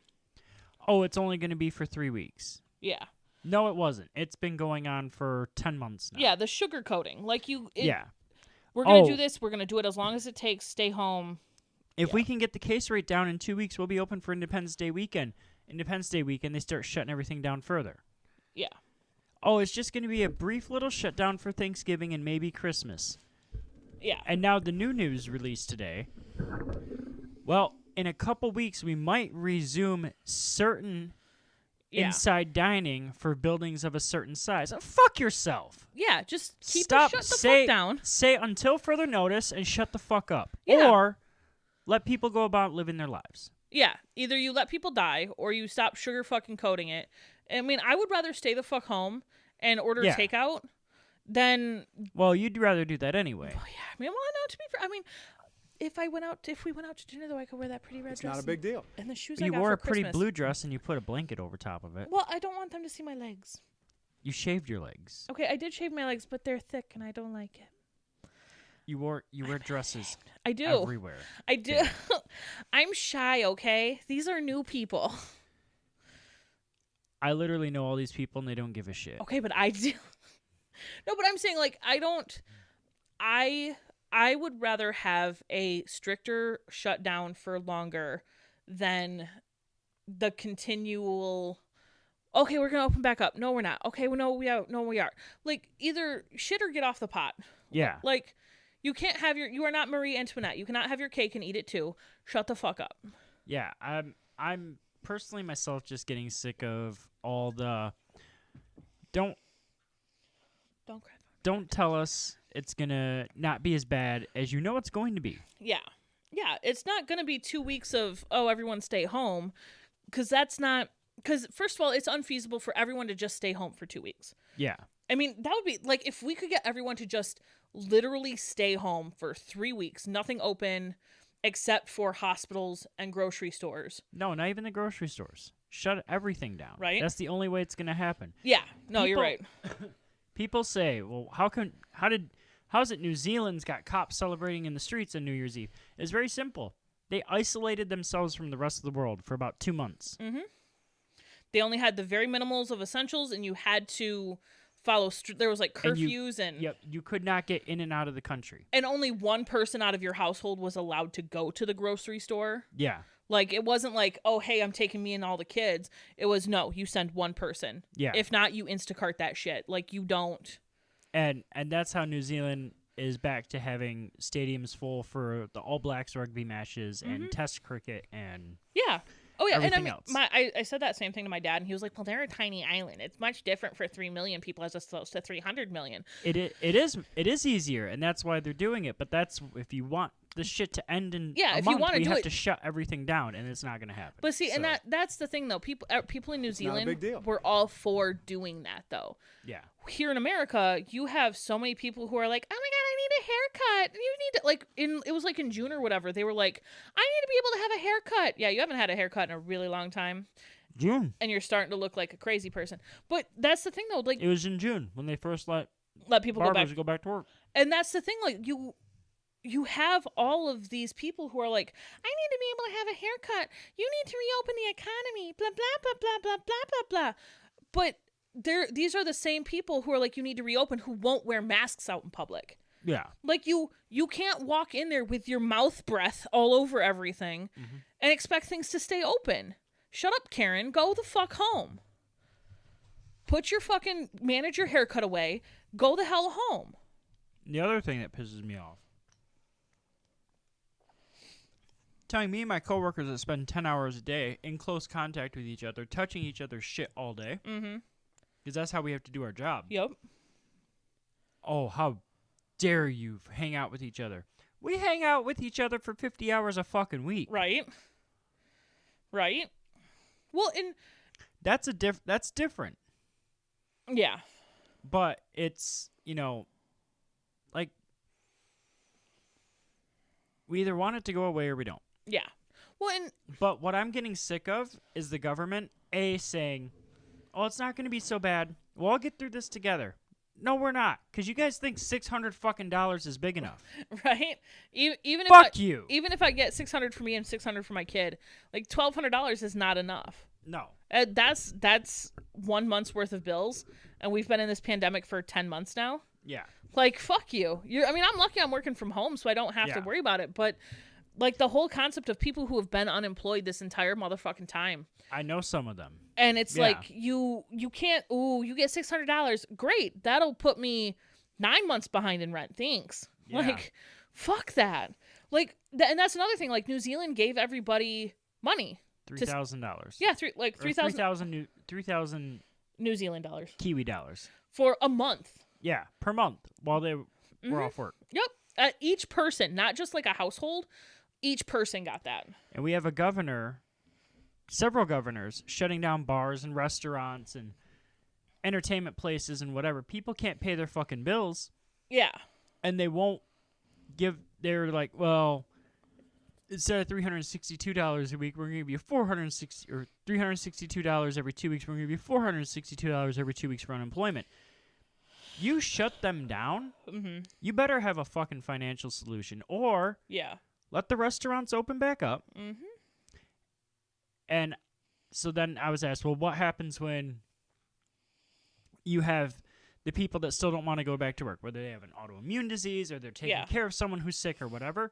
Oh, it's only going to be for 3 weeks. Yeah. No, it wasn't. It's been going on for 10 months now. Yeah, the sugar coating. Like yeah. We're going to do this. We're going to do it as long as it takes. Stay home. If we can get the case rate down in 2 weeks, we'll be open for Independence Day weekend. Independence Day weekend, they start shutting everything down further. Yeah. Oh, it's just going to be a brief little shutdown for Thanksgiving and maybe Christmas. Yeah. And now the new news released today. Well, in a couple weeks, we might resume certain inside dining for buildings of a certain size. Fuck yourself. Yeah, just shut the fuck down. Say until further notice and shut the fuck up. Yeah. Or let people go about living their lives. Yeah, either you let people die or you stop sugar fucking coating it. I mean, I would rather stay the fuck home and order takeout than... Well, you'd rather do that anyway. Oh, yeah. I mean, well, no, to be fair, I mean... If we went out to dinner, though, I could wear that pretty red dress. It's not a big deal. And the shoes you I got wore for a pretty Christmas. blue dress and you put a blanket over top of it. Well, I don't want them to see my legs. You shaved your legs. Okay, I did shave my legs, but they're thick and I don't like it. You wear dresses. I do. Everywhere. I do. Yeah. I'm shy, okay? These are new people. I literally know all these people and they don't give a shit. Okay, but I do. No, but I'm saying like I don't. I would rather have a stricter shutdown for longer than the continual. Okay, we're gonna open back up. No, we're not. Okay, well, no, we are. No, we are. Like either shit or get off the pot. Yeah. Like you can't have your. You are not Marie Antoinette. You cannot have your cake and eat it too. Shut the fuck up. Yeah. I'm personally myself just getting sick of all the don't Don't cry. don't tell us it's gonna not be as bad as you know it's going to be. Yeah. Yeah, it's not going to be 2 weeks of, oh, everyone stay home, because that's not, because first of all, it's unfeasible for everyone to just stay home for 2 weeks. Yeah. I mean, that would be, like, if we could get everyone to just literally stay home for 3 weeks, nothing open except for hospitals and grocery stores. No, not even the grocery stores. Shut everything down. Right. That's the only way it's gonna happen. Yeah, no, you're right. People say, well, how's it New Zealand's got cops celebrating in the streets on New Year's Eve? It's very simple. They isolated themselves from the rest of the world for about 2 months. Mm-hmm. They only had the very minimals of essentials, and you had to follow. There was like curfews and yep, you could not get in and out of the country. And only one person out of your household was allowed to go to the grocery store. Yeah. Like, it wasn't like, oh, hey, I'm taking me and all the kids. It was, no, you send one person. Yeah. If not, you Instacart that shit. Like, you don't. And that's how New Zealand is back to having stadiums full for the All Blacks rugby matches and Test cricket and Yeah. Oh, yeah. everything And else. I said that same thing to my dad, and he was like, well, they're a tiny island. It's much different for 3 million people as opposed to 300 million. It is easier, and that's why they're doing it. But that's if you want this shit to end in a If you month, wanna we do have it- to shut everything down, and it's not going to happen. But see, and So, that's the thing, though. People in New not a Zealand big deal. were all for doing that, though. yeah, Here in America, you have so many people who are like, oh my God, I need a haircut. You need to, like, it was like in June or whatever, they were like, I need to be able to have a haircut. Yeah, you haven't had a haircut in a really long time, June. and you're starting to look like a crazy person. But that's the thing, though, like, It was in June when they first let people go barbers back. go back to work. And that's the thing, like, you have all of these people who are like, I need to be able to have a haircut. You need to reopen the economy, blah, blah, blah, blah, blah, blah, blah, blah. But these are the same people who are like, you need to reopen, who won't wear masks out in public. Yeah, Like, you can't walk in there with your mouth breath all over everything and expect things to stay open. Shut up, Karen. Go the fuck home. Put your fucking manager haircut away. Go the hell home. the other thing that pisses me off. Telling me and my coworkers that spend 10 hours a day in close contact with each other, touching each other's shit all day. Mm-hmm. Because that's how we have to do our job. Yep. Oh, how dare you hang out with each other. We hang out with each other for 50 hours a fucking week. Right. Right. Well, That's different. yeah. But it's, like, we either want it to go away or we don't. Yeah. Well, and But what I'm getting sick of is the government, saying, oh, it's not going to be so bad. We'll all get through this together. No, we're not. Because you guys think $600 fucking is big enough. right. Even if Fuck you. Even if I get $600 for me and $600 for my kid, like $1,200 is not enough. No. That's 1 month's worth of bills, and we've been in this pandemic for 10 months now. Yeah. Like, fuck you. I mean, I'm lucky I'm working from home, so I don't have to Yeah. worry about it. But like, the whole concept of people who have been unemployed this entire motherfucking time. I know some of them. And it's Yeah. like, you can't, you get $600. Great. That'll put me 9 months behind in rent. Thanks. Yeah. Like, fuck that. Like, and that's another thing. Like, New Zealand gave everybody money. $3,000. Yeah, 3,000 3,000 New Zealand dollars Kiwi dollars. for a month. Yeah, per month while they were off work. Yep. Each person, not just like a household, each person got that. And we have a governor, several governors, shutting down bars and restaurants and entertainment places and whatever. People can't pay their fucking bills, Yeah. and they won't give. They're like, well, instead of $362 a week, we're going to give you $362 every 2 weeks. We're going to give you $462 every 2 weeks for unemployment. You shut them down, you better have a fucking financial solution, or Yeah. let the restaurants open back up. And so then I was asked, well, what happens when you have the people that still don't want to go back to work, whether they have an autoimmune disease or they're taking Yeah. care of someone who's sick or whatever?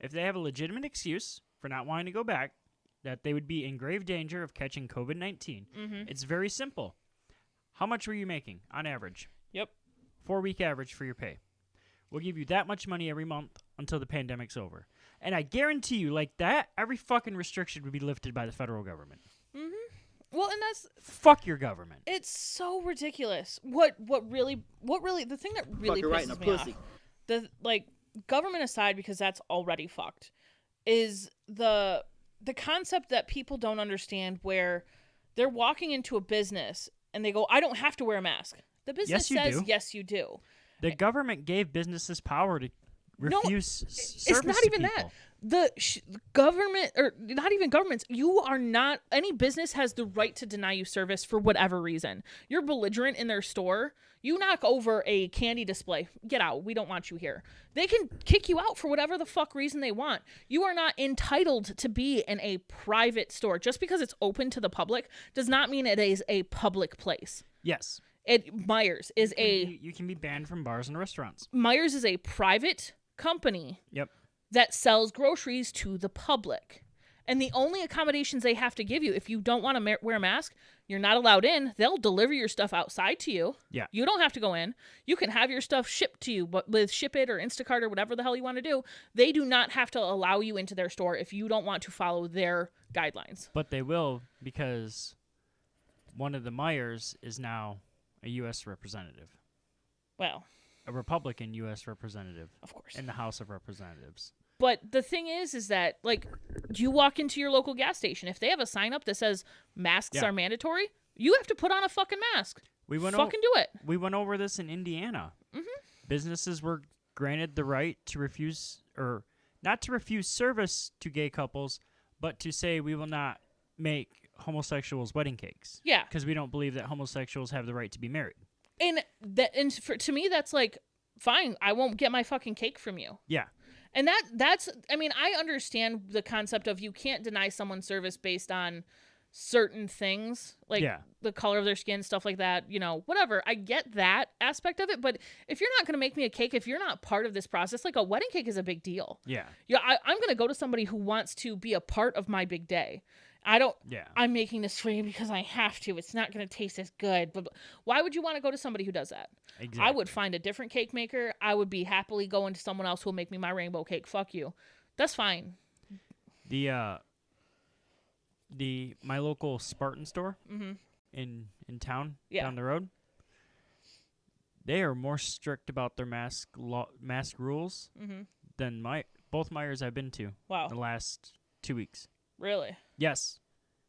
If they have a legitimate excuse for not wanting to go back, that they would be in grave danger of catching COVID-19. It's very simple. How much were you making on average? Yep. 4-week average for your pay. We'll give you that much money every month until the pandemic's over. And I guarantee you, like that, every fucking restriction would be lifted by the federal government. Well, and that's Fuck your government. it's so ridiculous. What really the thing that really Fuck, you're right in pisses a me pussy. off, the like government aside, because that's already fucked, is the concept that people don't understand where they're walking into a business and they go, I don't have to wear a mask. The business Yes, you says do. yes, you do. The government gave businesses power to refuse It's service not to even that. people. The government, or not even governments, you are not, any business has the right to deny you service for whatever reason. You're belligerent in their store, you knock over a candy display, get out, we don't want you here. They can kick you out for whatever the fuck reason they want. You are not entitled to be in a private store. Just because it's open to the public does not mean it is a public place. Yes. Myers is You can be banned from bars and restaurants. Myers is a private company Yep. that sells groceries to the public. And the only accommodations they have to give you, if you don't want to wear a mask, you're not allowed in. They'll deliver your stuff outside to you. Yeah. You don't have to go in. You can have your stuff shipped to you, but with Ship It or Instacart or whatever the hell you want to do, they do not have to allow you into their store if you don't want to follow their guidelines. But they will, because one of the Myers is now a U.S. representative, Well, a Republican U.S. representative of course. in the House of Representatives. But the thing is that, like, you walk into your local gas station. If they have a sign up that says masks Yeah. are mandatory, you have to put on a fucking mask. We went Fucking do it. We went over this in Indiana. Businesses were granted the right to refuse, or not to refuse service to gay couples, but to say we will not make homosexuals wedding cakes. Yeah. Because we don't believe that homosexuals have the right to be married. To me, that's like, fine, I won't get my fucking cake from you. Yeah. And that's, I mean, I understand the concept of you can't deny someone service based on certain things, like Yeah. the color of their skin, stuff like that, you know, whatever. I get that aspect of it, but if you're not going to make me a cake, if you're not part of this process, like a wedding cake is a big deal. Yeah. Yeah, I'm going to go to somebody who wants to be a part of my big day. Yeah. I'm making this for you because I have to. It's not going to taste as good. But why would you want to go to somebody who does that? Exactly. I would find a different cake maker. I would be happily going to someone else who will make me my rainbow cake. Fuck you. That's fine. My local Spartan store in town, down the road, they are more strict about their mask rules than both Myers I've been to Wow. the last 2 weeks. Really? Yes.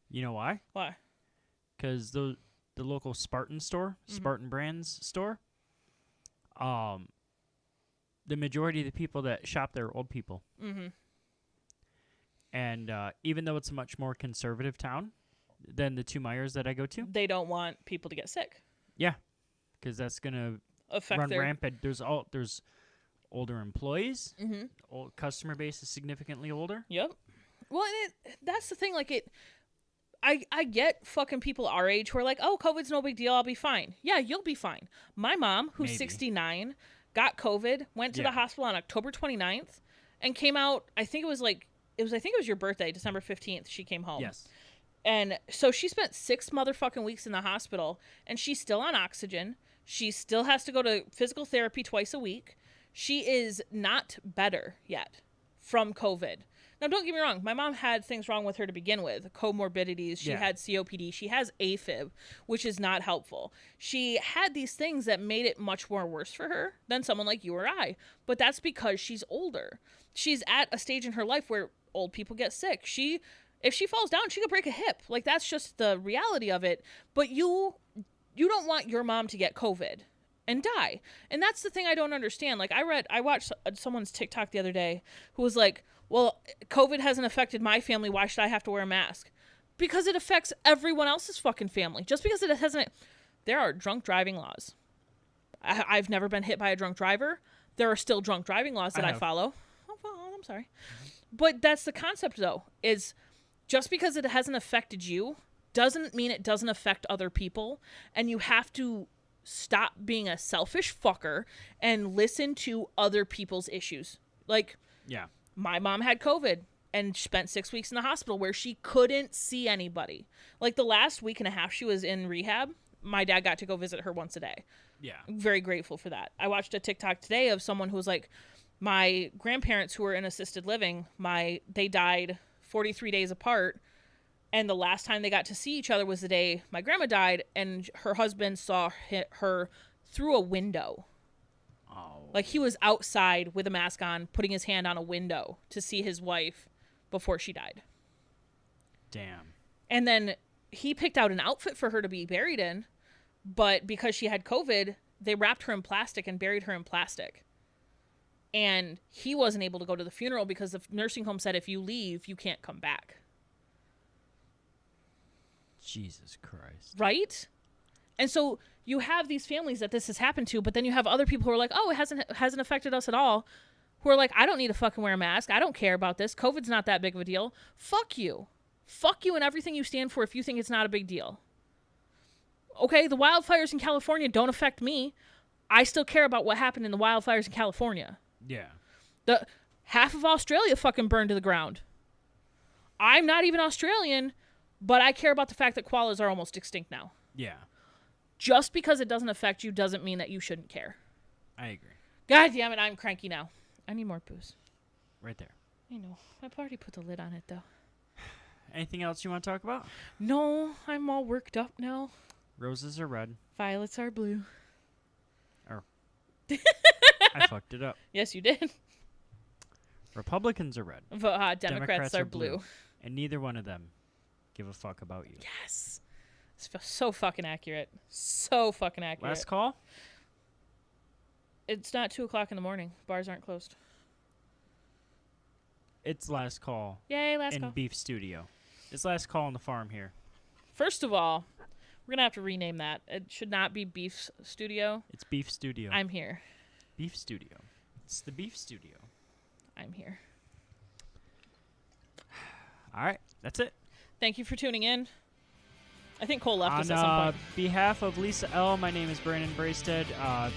You know why? Why? Because the local Spartan store, Spartan Brands store, the majority of the people that shop there are old people. Mm-hmm. And even though it's a much more conservative town than the two Myers that I go to, They don't want people to get sick. yeah, because that's gonna Affect run their... rampant. There's older employees. Mm-hmm. Old customer base is significantly older. Yep. Well, and that's the thing. Like, I get fucking people our age who are like, oh, COVID's no big deal. I'll be fine. Yeah, you'll be fine. My mom, who's Maybe. 69, got COVID, went to the hospital on October 29th, and came out. I think it was your birthday, December 15th. She came home. Yes. And so she spent 6 motherfucking weeks in the hospital, and she's still on oxygen. She still has to go to physical therapy twice a week. She is not better yet from COVID. Now, don't get me wrong. My mom had things wrong with her to begin with, comorbidities. She had COPD. She has AFib, which is not helpful. She had these things that made it much more worse for her than someone like you or I. But that's because she's older. She's at a stage in her life where old people get sick. If she falls down, she could break a hip. Like, that's just the reality of it. But you don't want your mom to get COVID and die. And that's the thing I don't understand. Like, I watched someone's TikTok the other day who was like, well, COVID hasn't affected my family. Why should I have to wear a mask? Because it affects everyone else's fucking family. Just because it hasn't, there are drunk driving laws. I've never been hit by a drunk driver. There are still drunk driving laws that I follow. Oh, I'm sorry. But that's the concept, though, is just because it hasn't affected you doesn't mean it doesn't affect other people. And you have to stop being a selfish fucker and listen to other people's issues. Like, Yeah. my mom had COVID and spent 6 weeks in the hospital where she couldn't see anybody. Like, the last week and a half she was in rehab, my dad got to go visit her once a day. Yeah. I'm very grateful for that. I watched a TikTok today of someone who was like, my grandparents who were in assisted living, they died 43 days apart. And the last time they got to see each other was the day my grandma died, and her husband saw her through a window. Oh. Like, he was outside with a mask on, putting his hand on a window to see his wife before she died. Damn. And then he picked out an outfit for her to be buried in, but because she had COVID, they wrapped her in plastic and buried her in plastic. And he wasn't able to go to the funeral because the nursing home said, if you leave, you can't come back. Jesus Christ. Right? And so you have these families that this has happened to, but then you have other people who are like, oh, it hasn't affected us at all, who are like, I don't need to fucking wear a mask. I don't care about this. COVID's not that big of a deal. Fuck you. Fuck you and everything you stand for if you think it's not a big deal. Okay, the wildfires in California don't affect me. I still care about what happened in the wildfires in California. Yeah. The half of Australia fucking burned to the ground. I'm not even Australian, but I care about the fact that koalas are almost extinct now. Yeah. Just because it doesn't affect you doesn't mean that you shouldn't care. I agree. God damn it, I'm cranky now. I need more booze. Right there. I know. I've already put the lid on it, though. Anything else you want to talk about? No, I'm all worked up now. Roses are red. Violets are blue. I fucked it up. Yes, you did. Republicans are red. Democrats are blue. And neither one of them give a fuck about you. Yes. It's so fucking accurate. So fucking accurate. Last call? It's not 2 o'clock in the morning. Bars aren't closed. It's last call Yay, last in call. Beef Studio. It's last call on the farm here. First of all, we're going to have to rename that. It should not be Beef Studio. It's Beef Studio. I'm here. Beef Studio. It's the Beef Studio. I'm here. All right. That's it. Thank you for tuning in. I think Cole left us On at some point. behalf of Lisa L., my name is Brandon Brasted.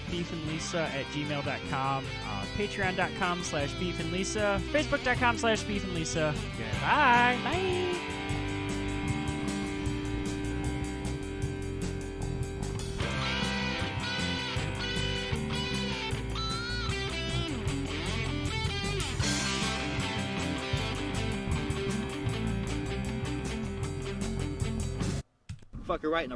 beefandlisa@gmail.com. Patreon.com/beefandlisa. Facebook.com/beefandlisa. Goodbye. Bye. Fucker right in the